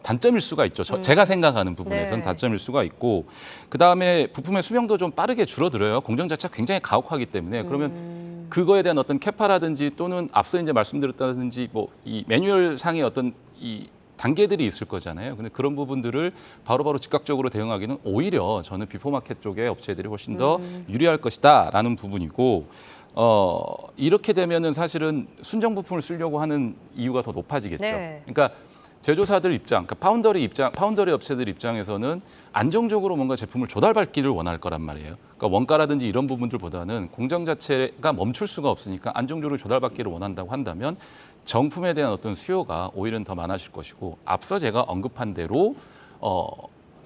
단점일 수가 있죠. 제가 생각하는 부분에서는 네. 단점일 수가 있고, 그 다음에 부품의 수명도 좀 빠르게 줄어들어요. 공정 자체가 굉장히 가혹하기 때문에. 그러면 그거에 대한 어떤 캐파라든지 또는 앞서 이제 말씀드렸다든지 뭐 이 매뉴얼 상의 어떤 이 단계들이 있을 거잖아요. 근데 그런 부분들을 바로바로 즉각적으로 대응하기는 오히려 저는 비포마켓 쪽의 업체들이 훨씬 더 유리할 것이다라는 부분이고 이렇게 되면은 사실은 순정 부품을 쓰려고 하는 이유가 더 높아지겠죠. 네. 그러니까 제조사들 입장, 그러니까 파운더리 업체들 입장에서는 안정적으로 뭔가 제품을 조달받기를 원할 거란 말이에요. 그러니까 원가라든지 이런 부분들보다는 공정 자체가 멈출 수가 없으니까 안정적으로 조달받기를 원한다고 한다면 정품에 대한 어떤 수요가 오히려 더 많아질 것이고 앞서 제가 언급한 대로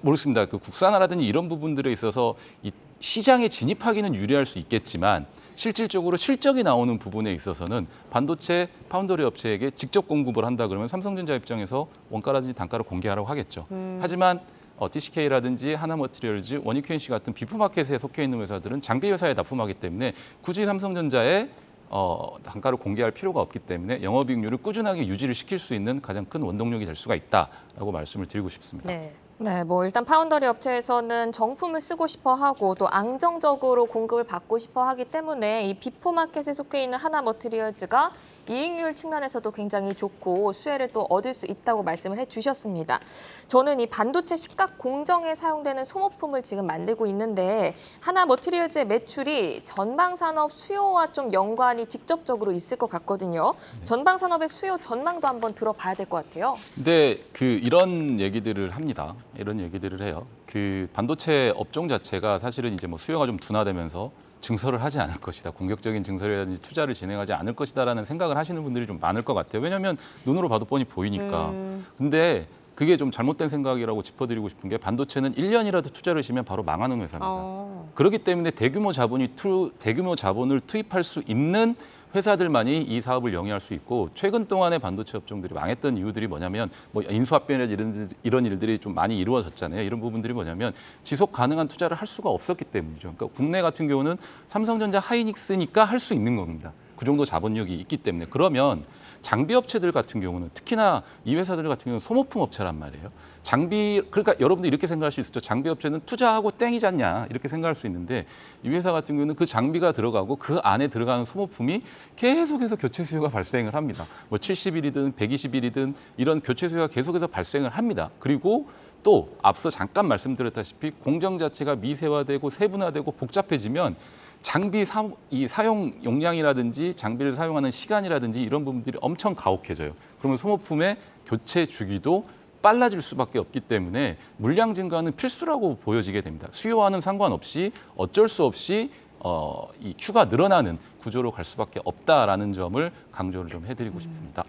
모르겠습니다. 그 국산화라든지 이런 부분들에 있어서 이 시장에 진입하기는 유리할 수 있겠지만 실질적으로 실적이 나오는 부분에 있어서는 반도체 파운더리 업체에게 직접 공급을 한다 그러면 삼성전자 입장에서 원가라든지 단가를 공개하라고 하겠죠. 하지만 TCK라든지 하나머티리얼즈, 원익QNC 같은 비포마켓에 속해 있는 회사들은 장비 회사에 납품하기 때문에 굳이 삼성전자에 단가를 공개할 필요가 없기 때문에 영업이익률을 꾸준하게 유지를 시킬 수 있는 가장 큰 원동력이 될 수가 있다라고 말씀을 드리고 싶습니다. 네. 네, 뭐 일단 파운더리 업체에서는 정품을 쓰고 싶어 하고 또 안정적으로 공급을 받고 싶어 하기 때문에 이 비포 마켓에 속해 있는 하나 머티리얼즈가 이익률 측면에서도 굉장히 좋고 수혜를 또 얻을 수 있다고 말씀을 해주셨습니다. 저는 이 반도체 식각 공정에 사용되는 소모품을 지금 만들고 있는데 하나 머티리얼즈의 매출이 전방 산업 수요와 좀 연관이 직접적으로 있을 것 같거든요. 전방 산업의 수요 전망도 한번 들어봐야 될 것 같아요. 근데 이런 얘기들을 합니다. 이런 얘기들을 해요. 반도체 업종 자체가 사실은 이제 뭐 수요가 좀 둔화되면서 증설을 하지 않을 것이다. 공격적인 증설이라든지 투자를 진행하지 않을 것이다라는 생각을 하시는 분들이 좀 많을 것 같아요. 왜냐하면 눈으로 봐도 뻔히 보이니까. 근데 그게 좀 잘못된 생각이라고 짚어드리고 싶은 게 반도체는 1년이라도 투자를 쉬면 바로 망하는 회사입니다. 그렇기 때문에 대규모 자본을 투입할 수 있는 회사들만이 이 사업을 영위할 수 있고 최근 동안의 반도체 업종들이 망했던 이유들이 뭐냐면 뭐 인수합병이나 이런 일들이 좀 많이 이루어졌잖아요. 이런 부분들이 뭐냐면 지속 가능한 투자를 할 수가 없었기 때문이죠. 그러니까 국내 같은 경우는 삼성전자, 하이닉스니까 할 수 있는 겁니다. 그 정도 자본력이 있기 때문에. 그러면 장비 업체들 같은 경우는 특히나 이 회사들 같은 경우는 소모품 업체란 말이에요. 그러니까 여러분들 이렇게 생각할 수 있죠. 장비 업체는 투자하고 땡이잖냐 이렇게 생각할 수 있는데 이 회사 같은 경우는 그 장비가 들어가고 그 안에 들어가는 소모품이 계속해서 교체 수요가 발생을 합니다. 뭐 70일이든 120일이든 이런 교체 수요가 계속해서 발생을 합니다. 그리고 또 앞서 잠깐 말씀드렸다시피 공정 자체가 미세화되고 세분화되고 복잡해지면 이 사용 용량이라든지 장비를 사용하는 시간이라든지 이런 부분들이 엄청 가혹해져요. 그러면 소모품의 교체 주기도 빨라질 수밖에 없기 때문에 물량 증가는 필수라고 보여지게 됩니다. 수요와는 상관없이 어쩔 수 없이 이 큐가 늘어나는 구조로 갈 수밖에 없다라는 점을 강조를 좀 해드리고 싶습니다.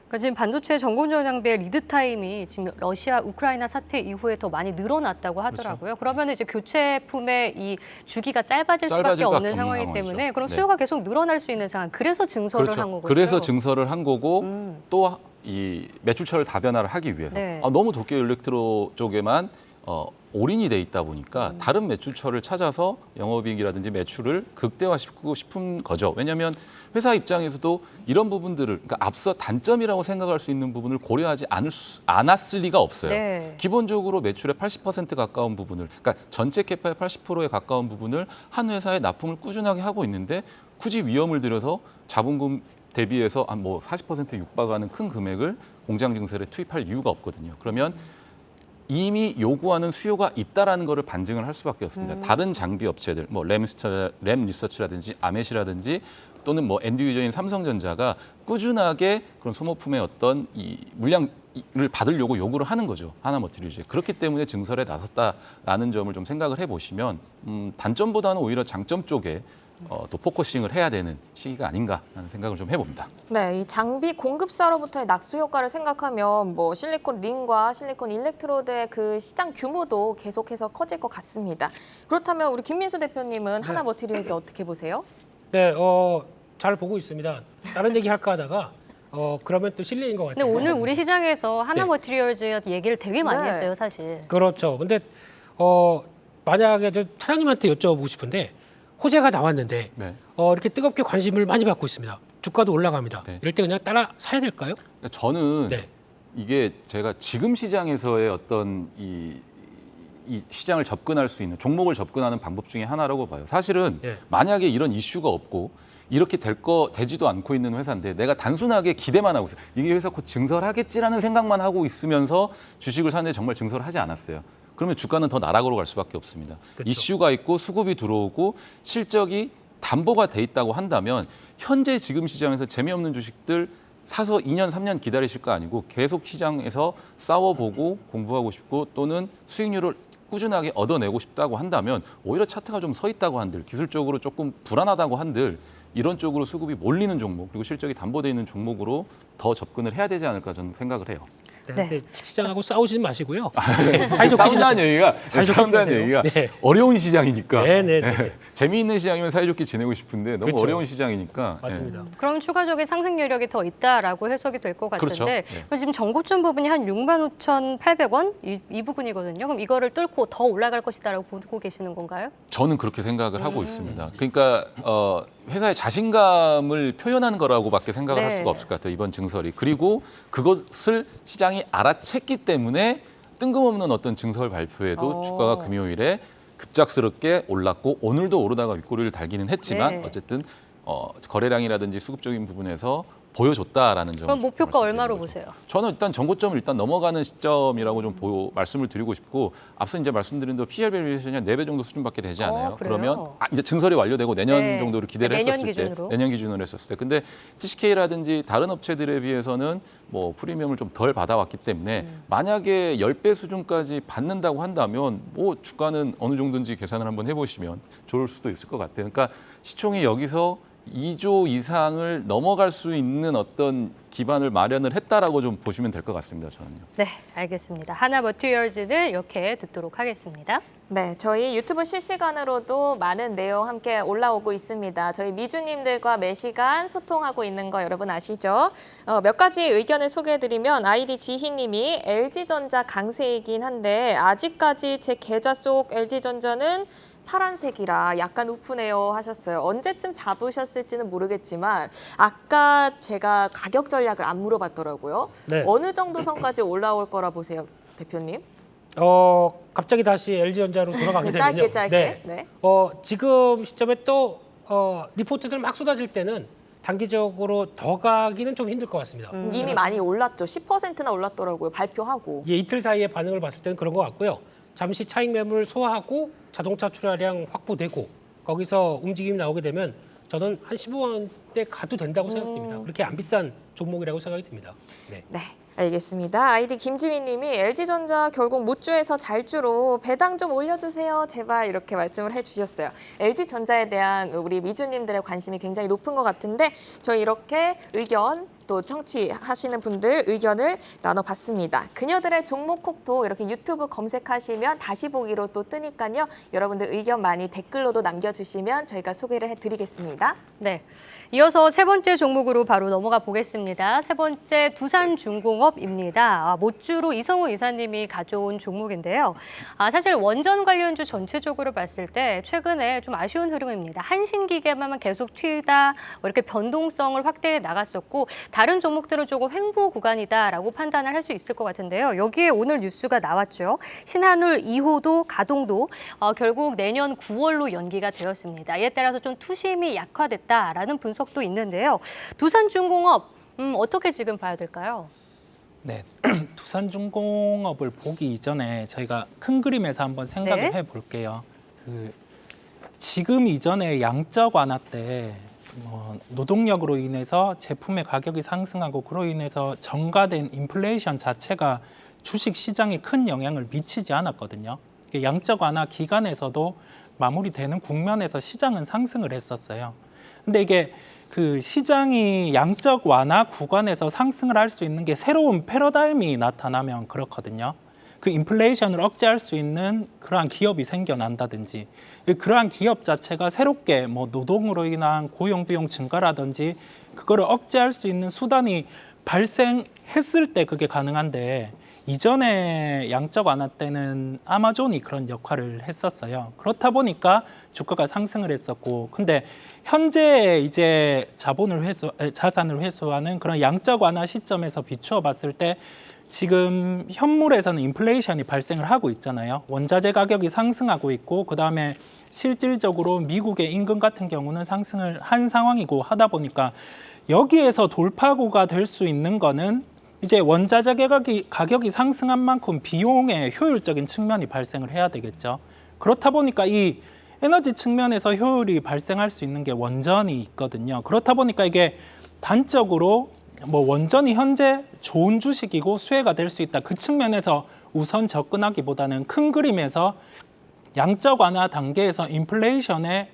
그러니까 지금 반도체 전공정 장비의 리드 타임이 지금 러시아 우크라이나 사태 이후에 더 많이 늘어났다고 하더라고요. 그러면 이제 교체품의 이 주기가 짧아질 수밖에 없는 상황이기 상황이죠. 때문에 그런 네. 수요가 계속 늘어날 수 있는 상황. 그래서 증설을 그렇죠. 한 거거든요. 그래서 증설을 한 거고 또 이 매출처를 다변화를 하기 위해서 네. 너무 도쿄 일렉트로 쪽에만 올인이 돼 있다 보니까 다른 매출처를 찾아서 영업이익이라든지 매출을 극대화시키고 싶은 거죠. 왜냐하면 회사 입장에서도 이런 부분들을 그러니까 앞서 단점이라고 생각할 수 있는 부분을 고려하지 않았을 리가 없어요. 네. 기본적으로 매출의 80% 가까운 부분을 그러니까 전체 캐파의 80%에 가까운 부분을 한 회사에 납품을 꾸준하게 하고 있는데 굳이 위험을 들여서 자본금 대비해서 한 뭐 40% 육박하는 큰 금액을 공장 증설에 투입할 이유가 없거든요. 그러면 이미 요구하는 수요가 있다라는 것을 반증을 할 수밖에 없습니다. 다른 장비 업체들, 뭐 램 리서치라든지 아메시라든지 또는 뭐 엔드 유저인 삼성전자가 꾸준하게 그런 소모품의 어떤 이 물량을 받으려고 요구를 하는 거죠. 하나 머티리얼즈에. 그렇기 때문에 증설에 나섰다라는 점을 좀 생각을 해보시면 단점보다는 오히려 장점 쪽에 또 포커싱을 해야 되는 시기가 아닌가라는 생각을 좀 해봅니다. 네, 이 장비 공급사로부터의 낙수 효과를 생각하면 뭐 실리콘 링과 실리콘 일렉트로드의 그 시장 규모도 계속해서 커질 것 같습니다. 그렇다면 우리 김민수 대표님은 하나 머티리얼즈 어떻게 보세요? 네, 잘 보고 있습니다. 다른 얘기 할까 하다가 그러면 또 실례인 것 근데 같아요. 오늘 우리 시장에서 하나 네. 머티리얼즈 얘기를 되게 많이 네. 했어요, 사실. 그렇죠. 근데 만약에 저 차장님한테 여쭤보고 싶은데 호재가 나왔는데 네. 이렇게 뜨겁게 관심을 많이 받고 있습니다. 주가도 올라갑니다. 네. 이럴 때 그냥 따라 사야 될까요? 그러니까 저는 네. 이게 제가 지금 시장에서의 어떤 이 시장을 접근할 수 있는 종목을 접근하는 방법 중에 하나라고 봐요. 사실은 예. 만약에 이런 이슈가 없고 이렇게 되지도 않고 있는 회사인데 내가 단순하게 기대만 하고 있어요. 이게 회사 곧 증설하겠지라는 생각만 하고 있으면서 주식을 사는데 정말 증설을 하지 않았어요. 그러면 주가는 더 나락으로 갈 수밖에 없습니다. 그렇죠. 이슈가 있고 수급이 들어오고 실적이 담보가 돼 있다고 한다면 현재 지금 시장에서 재미없는 주식들 사서 2년, 3년 기다리실 거 아니고 계속 시장에서 싸워보고 공부하고 싶고 또는 수익률을 꾸준하게 얻어내고 싶다고 한다면 오히려 차트가 좀 서 있다고 한들 기술적으로 조금 불안하다고 한들 이런 쪽으로 수급이 몰리는 종목 그리고 실적이 담보되어 있는 종목으로 더 접근을 해야 되지 않을까 저는 생각을 해요. 네. 네. 근데 시장하고 싸우지는 마시고요. 싸운다는 사이좋게 지내세요. 얘기가 사이좋게 싸운다는 지내세요. 얘기가 네. 어려운 시장이니까 네. 재미있는 시장이면 사이좋게 지내고 싶은데 너무 그렇죠. 어려운 시장이니까 맞습니다. 그럼 추가적인 상승 여력이 더 있다라고 해석이 될 것 같은데 그렇죠. 네. 그래서 지금 정고점 부분이 한 65,800원 이 부분이거든요. 그럼 이거를 뚫고 더 올라갈 것이다라고 보고 계시는 건가요? 저는 그렇게 생각을 하고 있습니다. 그러니까 회사의 자신감을 표현하는 거라고밖에 생각을 할 네. 수가 없을 것 같아요. 이번 증설이. 그리고 그것을 시장이 알아챘기 때문에 뜬금없는 어떤 증설 발표에도 주가가 금요일에 급작스럽게 올랐고 오늘도 오르다가 윗꼬리를 달기는 했지만 네. 어쨌든 거래량이라든지 수급적인 부분에서 보여줬다라는 점. 그럼 목표가 얼마로 보세요? 저는 일단 전고점을 일단 넘어가는 시점이라고 좀 말씀을 드리고 싶고 앞서 이제 말씀드린 대로 PL 밸류에이션이 한 4배 정도 수준밖에 되지 않아요. 그래요? 그러면 이제 증설이 완료되고 내년 네. 정도를 기대를 내년 했었을 기준으로. 때, 내년 기준으로 했었을 때. 근데 TCK라든지 다른 업체들에 비해서는 뭐 프리미엄을 좀 덜 받아왔기 때문에 만약에 10배 수준까지 받는다고 한다면 뭐 주가는 어느 정도인지 계산을 한번 해보시면 좋을 수도 있을 것 같아요. 그러니까 시총이 여기서 2조 이상을 넘어갈 수 있는 어떤 기반을 마련을 했다라고 좀 보시면 될 것 같습니다. 저는요. 네, 알겠습니다. 하나 머티리얼즈는 이렇게 듣도록 하겠습니다. 네, 저희 유튜브 실시간으로도 많은 내용 함께 올라오고 있습니다. 저희 미주님들과 매시간 소통하고 있는 거 여러분 아시죠? 몇 가지 의견을 소개해드리면 아이디 지희님이 LG전자 강세이긴 한데 아직까지 제 계좌 속 LG전자는 파란색이라 약간 우프네요 하셨어요. 언제쯤 잡으셨을지는 모르겠지만 아까 제가 가격 전략을 안 물어봤더라고요. 네. 어느 정도 선까지 올라올 거라 보세요, 대표님? 갑자기 다시 LG전자로 돌아가게 되면요. 짧게. 네. 네. 지금 시점에 또 리포트들 막 쏟아질 때는 단기적으로 더 가기는 좀 힘들 것 같습니다. 이미 많이 올랐죠. 10%나 올랐더라고요. 발표하고. 예, 이틀 사이의 반응을 봤을 때는 그런 것 같고요. 잠시 차익 매물 소화하고 자동차 출하량 확보되고 거기서 움직임이 나오게 되면 저는 한 15원대 가도 된다고 생각됩니다. 그렇게 안 비싼 종목이라고 생각이 듭니다. 네. 네, 알겠습니다. 아이디 김지민 님이 LG전자 결국 못주에서 잘주로 배당 좀 올려주세요. 제발 이렇게 말씀을 해주셨어요. LG전자에 대한 우리 미주님들의 관심이 굉장히 높은 것 같은데 저희 이렇게 의견 또 청취하시는 분들 의견을 나눠봤습니다. 그녀들의 종목 콕도 이렇게 유튜브 검색하시면 다시 보기로 또 뜨니까요. 여러분들 의견 많이 댓글로도 남겨주시면 저희가 소개를 해드리겠습니다. 네. 이어서 세 번째 종목으로 바로 넘어가 보겠습니다. 세 번째 두산중공업입니다. 모주로 이성우 이사님이 가져온 종목인데요. 사실 원전 관련주 전체적으로 봤을 때 최근에 좀 아쉬운 흐름입니다. 한신기계만 계속 튀다 이렇게 변동성을 확대해 나갔었고 다른 종목들은 조금 횡보 구간이다라고 판단을 할 수 있을 것 같은데요. 여기에 오늘 뉴스가 나왔죠. 신한울 2호도 가동도 결국 내년 9월로 연기가 되었습니다. 이에 따라서 좀 투심이 약화됐다라는 분석도 있는데요. 두산중공업 어떻게 지금 봐야 될까요? 네, 두산중공업을 보기 이전에 저희가 큰 그림에서 한번 생각을 네. 해볼게요. 지금 이전에 양적 완화 때 노동력으로 인해서 제품의 가격이 상승하고 그로 인해서 증가된 인플레이션 자체가 주식 시장에 큰 영향을 미치지 않았거든요. 양적 완화 기간에서도 마무리되는 국면에서 시장은 상승을 했었어요. 근데 이게 그 시장이 양적 완화 구간에서 상승을 할 수 있는 게 새로운 패러다임이 나타나면 그렇거든요. 그 인플레이션을 억제할 수 있는 그러한 기업이 생겨난다든지 그러한 기업 자체가 새롭게 뭐 노동으로 인한 고용 비용 증가라든지 그거를 억제할 수 있는 수단이 발생했을 때 그게 가능한데 이전에 양적 완화 때는 아마존이 그런 역할을 했었어요. 그렇다 보니까 주가가 상승을 했었고 근데 현재 이제 자산을 회수하는 그런 양적 완화 시점에서 비추어 봤을 때 지금 현물에서는 인플레이션이 발생을 하고 있잖아요. 원자재 가격이 상승하고 있고 그다음에 실질적으로 미국의 임금 같은 경우는 상승을 한 상황이고 하다 보니까 여기에서 돌파구가 될 수 있는 거는 이제 원자재 가격이 상승한 만큼 비용의 효율적인 측면이 발생을 해야 되겠죠. 그렇다 보니까 이 에너지 측면에서 효율이 발생할 수 있는 게 원전이 있거든요. 그렇다 보니까 이게 단적으로 뭐 원전이 현재 좋은 주식이고 수혜가 될 수 있다. 그 측면에서 우선 접근하기보다는 큰 그림에서 양적 완화 단계에서 인플레이션에서는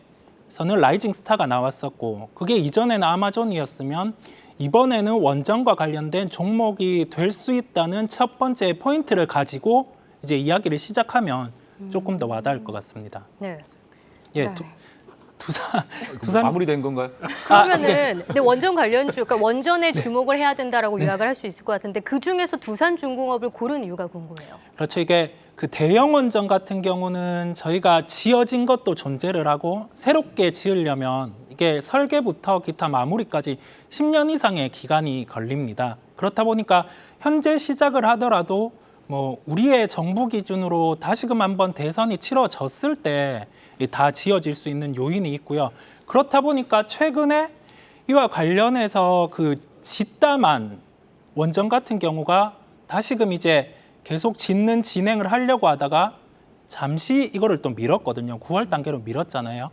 라이징 스타가 나왔었고 그게 이전에는 아마존이었으면 이번에는 원전과 관련된 종목이 될 수 있다는 첫 번째 포인트를 가지고 이제 이야기를 시작하면 조금 더 와닿을 것 같습니다. 네. 예, 네. 두산 마무리된 건가요? 그러면은 근데 원전 관련주, 그러니까 원전에 주목을 해야 된다라고 요약을 할 수 있을 것 같은데 그 중에서 두산중공업을 고른 이유가 궁금해요. 그렇죠. 이게 그 대형 원전 같은 경우는 저희가 지어진 것도 존재를 하고 새롭게 지으려면 이게 설계부터 기타 마무리까지 10년 이상의 기간이 걸립니다. 그렇다 보니까 현재 시작을 하더라도 뭐 우리의 정부 기준으로 다시금 한번 대선이 치러졌을 때 다 지어질 수 있는 요인이 있고요. 그렇다 보니까 최근에 이와 관련해서 그 짓담한 원전 같은 경우가 다시금 이제 계속 짓는 진행을 하려고 하다가 잠시 이거를 또 미뤘거든요. 9월 단계로 미뤘잖아요.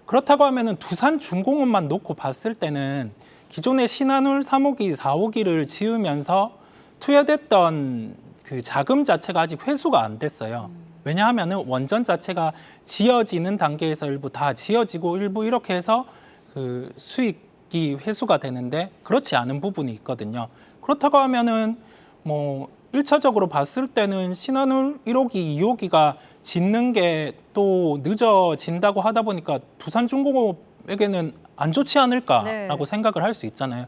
그렇다고 하면은 두산중공업만 놓고 봤을 때는 기존의 신한울 3호기, 4호기를 지으면서 투여됐던 그 자금 자체가 아직 회수가 안 됐어요. 왜냐하면은 원전 자체가 지어지는 단계에서 일부 다 지어지고 일부 이렇게 해서 그 수익이 회수가 되는데 그렇지 않은 부분이 있거든요. 그렇다고 하면은 뭐 1차적으로 봤을 때는 신한울 1호기, 2호기가 짓는 게 또 늦어진다고 하다 보니까 두산중공업에게는 안 좋지 않을까라고 네. 생각을 할 수 있잖아요.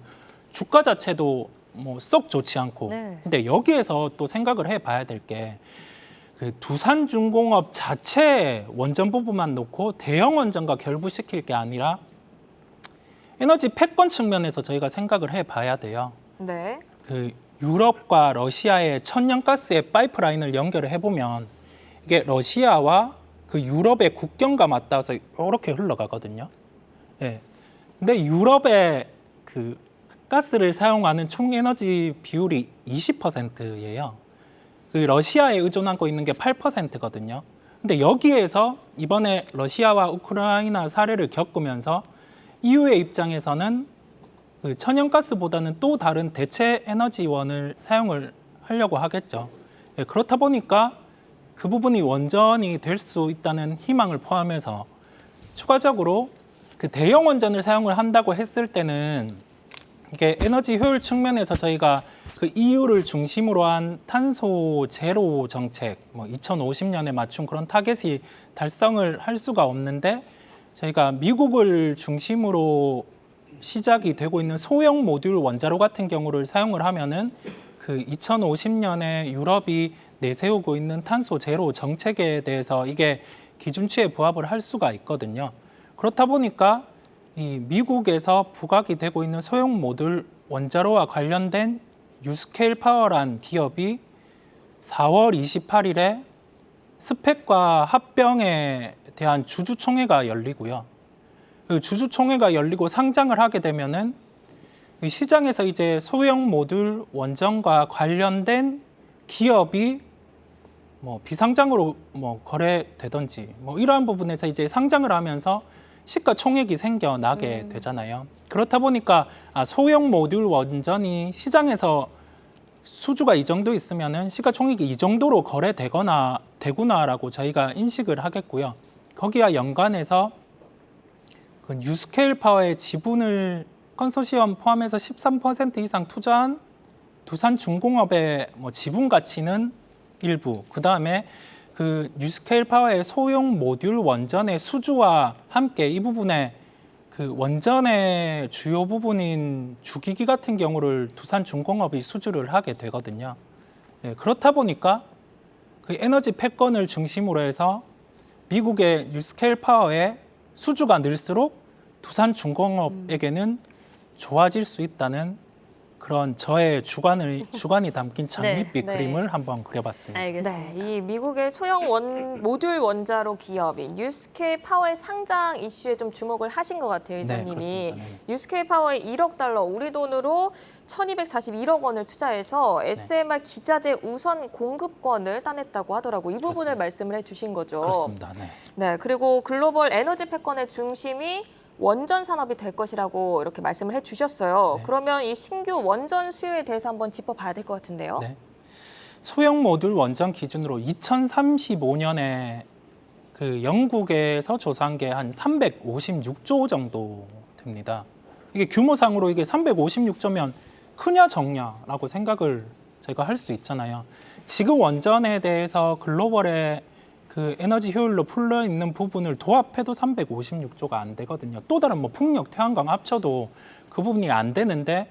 주가 자체도 뭐 썩 좋지 않고. 네. 근데 여기에서 또 생각을 해봐야 될 게 그 두산중공업 자체 원전 부분만 놓고 대형 원전과 결부시킬 게 아니라 에너지 패권 측면에서 저희가 생각을 해봐야 돼요. 네. 그 유럽과 러시아의 천연가스의 파이프라인을 연결을 해보면 이게 러시아와 그 유럽의 국경과 맞닿아서 이렇게 흘러가거든요. 예. 근데 유럽의 그 가스를 사용하는 총 에너지 비율이 20%예요. 그 러시아에 의존하고 있는 게 8%거든요. 근데 여기에서 이번에 러시아와 우크라이나 사례를 겪으면서 EU의 입장에서는 그 천연가스보다는 또 다른 대체 에너지원을 사용을 하려고 하겠죠. 예, 그렇다 보니까 그 부분이 원전이 될 수 있다는 희망을 포함해서 추가적으로 그 대형 원전을 사용을 한다고 했을 때는 이게 에너지 효율 측면에서 저희가 그 EU를 중심으로 한 탄소 제로 정책, 뭐 2050년에 맞춘 그런 타겟이 달성을 할 수가 없는데 저희가 미국을 중심으로 시작이 되고 있는 소형 모듈 원자로 같은 경우를 사용을 하면은 그 2050년에 유럽이 내세우고 있는 탄소 제로 정책에 대해서 이게 기준치에 부합을 할 수가 있거든요. 그렇다 보니까 이 미국에서 부각이 되고 있는 소형 모듈 원자로와 관련된 유스케일 파워란 기업이 4월 28일에 스펙과 합병에 대한 주주총회가 열리고요. 그 주주총회가 열리고 상장을 하게 되면은 시장에서 이제 소형 모듈 원전과 관련된 기업이 뭐 비상장으로 뭐 거래되든지 뭐 이러한 부분에서 이제 상장을 하면서 시가총액이 생겨나게 되잖아요. 그렇다 보니까 소형 모듈 원전이 시장에서 수주가 이 정도 있으면은 시가총액이 이 정도로 되구나라고 저희가 인식을 하겠고요. 거기와 연관해서 그 뉴스케일 파워의 지분을 컨소시엄 포함해서 13% 이상 투자한 두산중공업의 뭐 지분 가치는 일부, 그 다음에 그 뉴스케일 파워의 소형 모듈 원전의 수주와 함께 이 부분에 그 원전의 주요 부분인 주기기 같은 경우를 두산중공업이 수주를 하게 되거든요. 예, 그렇다 보니까 그 에너지 패권을 중심으로 해서 미국의 뉴스케일 파워의 수주가 늘수록 두산중공업에게는 좋아질 수 있다는 그런 저의 주관이 담긴 장밋빛 네. 그림을 한번 그려봤습니다. 알겠습니다. 네, 이 미국의 소형 모듈 원자로 기업인 뉴스케일 파워의 상장 이슈에 좀 주목을 하신 것 같아요, 이사님이. 네, 그렇습니다. 뉴스케일 파워에 1억 달러, 우리 돈으로 1,241억 원을 투자해서 SMR 기자재 우선 공급권을 따냈다고 하더라고요. 이 부분을 그렇습니다. 말씀을 해주신 거죠. 그렇습니다. 네. 네, 그리고 글로벌 에너지 패권의 중심이 원전 산업이 될 것이라고 이렇게 말씀을 해주셨어요. 네. 그러면 이 신규 원전 수요에 대해서 한번 짚어봐야 될 것 같은데요. 네. 소형 모듈 원전 기준으로 2035년에 그 영국에서 조사한 게 한 356조 정도 됩니다. 이게 규모상으로 이게 356조면 크냐 적냐라고 생각을 제가 할 수 있잖아요. 지금 원전에 대해서 글로벌의 그 에너지 효율로 풀려 있는 부분을 도합해도 356조가 안 되거든요. 또 다른 뭐 풍력, 태양광 합쳐도 그 부분이 안 되는데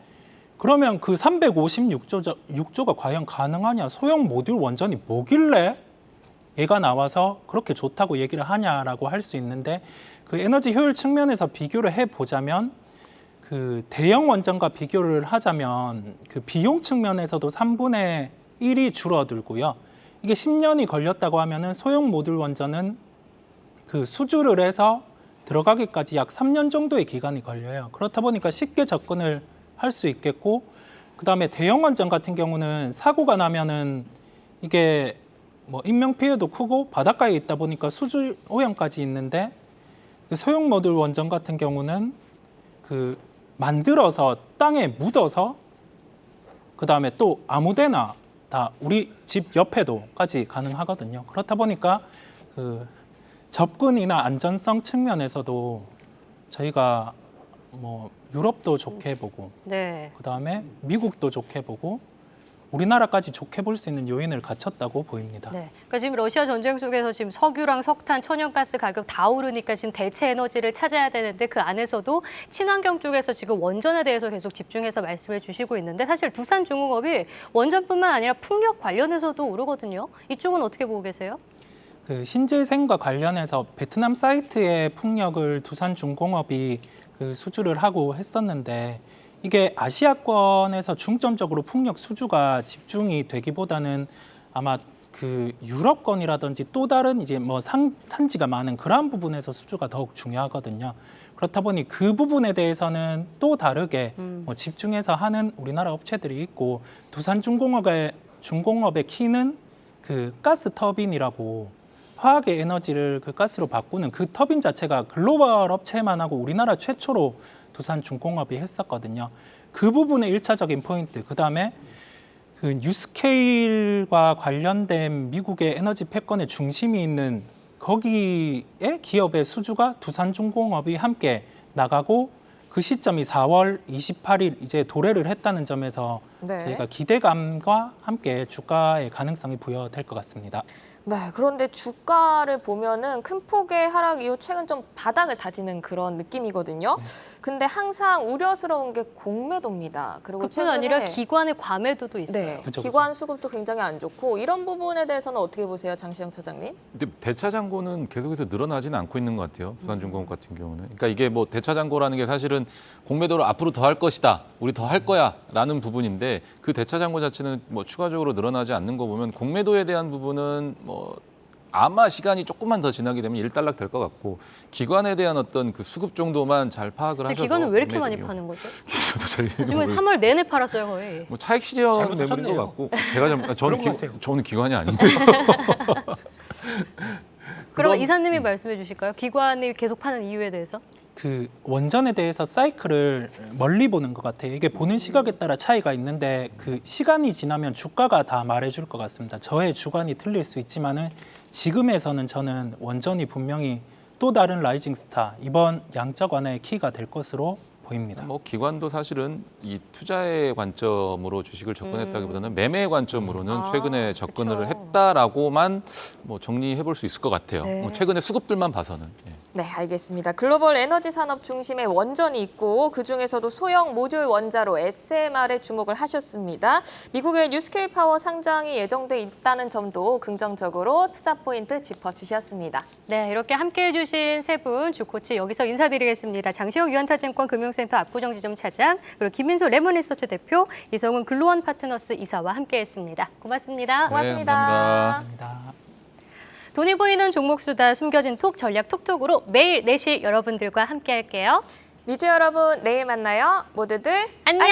그러면 그 356조가 과연 가능하냐? 소형 모듈 원전이 뭐길래 얘가 나와서 그렇게 좋다고 얘기를 하냐라고 할 수 있는데 그 에너지 효율 측면에서 비교를 해보자면 그 대형 원전과 비교를 하자면 그 비용 측면에서도 3분의 1이 줄어들고요. 이게 10년이 걸렸다고 하면은 소형 모듈 원전은 그 수주를 해서 들어가기까지 약 3년 정도의 기간이 걸려요. 그렇다 보니까 쉽게 접근을 할 수 있겠고, 그다음에 대형 원전 같은 경우는 사고가 나면은 이게 뭐 인명 피해도 크고 바닷가에 있다 보니까 수질 오염까지 있는데, 그 소형 모듈 원전 같은 경우는 그 만들어서 땅에 묻어서 그다음에 또 아무데나 다 우리 집 옆에도까지 가능하거든요. 그렇다 보니까 그 접근이나 안전성 측면에서도 저희가 뭐 유럽도 좋게 보고, 네. 그다음에 미국도 좋게 보고, 우리나라까지 좋게 볼 수 있는 요인을 갖췄다고 보입니다. 네. 그러니까 지금 러시아 전쟁 속에서 지금 석유랑 석탄, 천연가스 가격 다 오르니까 지금 대체 에너지를 찾아야 되는데, 그 안에서도 친환경 쪽에서 지금 원전에 대해서 계속 집중해서 말씀을 주시고 있는데, 사실 두산중공업이 원전뿐만 아니라 풍력 관련해서도 오르거든요. 이쪽은 어떻게 보고 계세요? 그 신재생과 관련해서 베트남 사이트의 풍력을 두산중공업이 그 수주를 하고 했었는데, 이게 아시아권에서 중점적으로 풍력 수주가 집중이 되기보다는 아마 그 유럽권이라든지 또 다른 이제 뭐 산지가 많은 그러한 부분에서 수주가 더욱 중요하거든요. 그렇다 보니 그 부분에 대해서는 또 다르게 뭐 집중해서 하는 우리나라 업체들이 있고, 두산중공업의 키는 그 가스 터빈이라고 화학의 에너지를 그 가스로 바꾸는 그 터빈 자체가 글로벌 업체만 하고 우리나라 최초로 두산중공업이 했었거든요. 그 부분의 1차적인 포인트, 그다음에 그 뉴스케일과 관련된 미국의 에너지 패권의 중심이 있는 거기에 기업의 수주가 두산중공업이 함께 나가고, 그 시점이 4월 28일 이제 도래를 했다는 점에서 네. 저희가 기대감과 함께 주가의 가능성이 부여될 것 같습니다. 네, 그런데 주가를 보면은 큰 폭의 하락 이후 최근 좀 바닥을 다지는 그런 느낌이거든요. 근데 항상 우려스러운 게 공매도입니다. 그리고 그뿐 아니라 기관의 과매도도 있어요. 네, 그쵸. 기관 수급도 굉장히 안 좋고, 이런 부분에 대해서는 어떻게 보세요, 장시영 차장님? 근데 대차 잔고는 계속해서 늘어나지는 않고 있는 것 같아요. 두산중공업 같은 경우는. 그러니까 이게 뭐 대차 잔고라는 게 사실은 공매도를 앞으로 더 할 것이다, 우리 더 할 거야라는 부분인데, 그 대차 잔고 자체는 뭐 추가적으로 늘어나지 않는 거 보면 공매도에 대한 부분은 뭐 아마 시간이 조금만 더 지나게 되면 일단락 될 것 같고, 기관에 대한 어떤 그 수급 정도만 잘 파악을 근데 하셔서. 기관은 왜 이렇게 많이 매매를 파는 거죠? 저도 잘 요즘에 모르겠어요. 3월 내내 팔았어요, 거의. 뭐 차익 실현 매물인 것 잘못하셨네요. 같고, 제가 그런 것 같아요. 저는 기관이 아닌데. 그럼 이사님이 말씀해 주실까요? 기관이 계속 파는 이유에 대해서? 그 원전에 대해서 사이클을 멀리 보는 것 같아요. 이게 보는 시각에 따라 차이가 있는데, 그 시간이 지나면 주가가 다 말해줄 것 같습니다. 저의 주관이 틀릴 수 있지만은 지금에서는 저는 원전이 분명히 또 다른 라이징 스타, 이번 양적 완화의 키가 될 것으로 보입니다. 뭐 기관도 사실은 이 투자의 관점으로 주식을 접근했다기보다는 매매의 관점으로는 아, 최근에 접근을 그쵸. 했다라고만 뭐 정리해 볼 수 있을 것 같아요. 네. 뭐 최근에 수급들만 봐서는. 예. 네, 알겠습니다. 글로벌 에너지 산업 중심의 원전이 있고, 그중에서도 소형 모듈 원자로 SMR에 주목을 하셨습니다. 미국의 뉴스케일 파워 상장이 예정돼 있다는 점도 긍정적으로 투자 포인트 짚어주셨습니다. 네, 이렇게 함께해 주신 세 분 주코치 여기서 인사드리겠습니다. 장시영 유한타증권 금융센터 압구정지점 차장, 그리고 김민소 레몬리서치 대표, 이성훈 글로원 파트너스 이사와 함께했습니다. 고맙습니다. 고맙습니다. 감사합니다. 감사합니다. 돈이 보이는 종목 수다, 숨겨진 톡, 전략 톡톡으로 매일 4시 여러분들과 함께할게요. 미주 여러분, 내일 만나요. 모두들 안녕.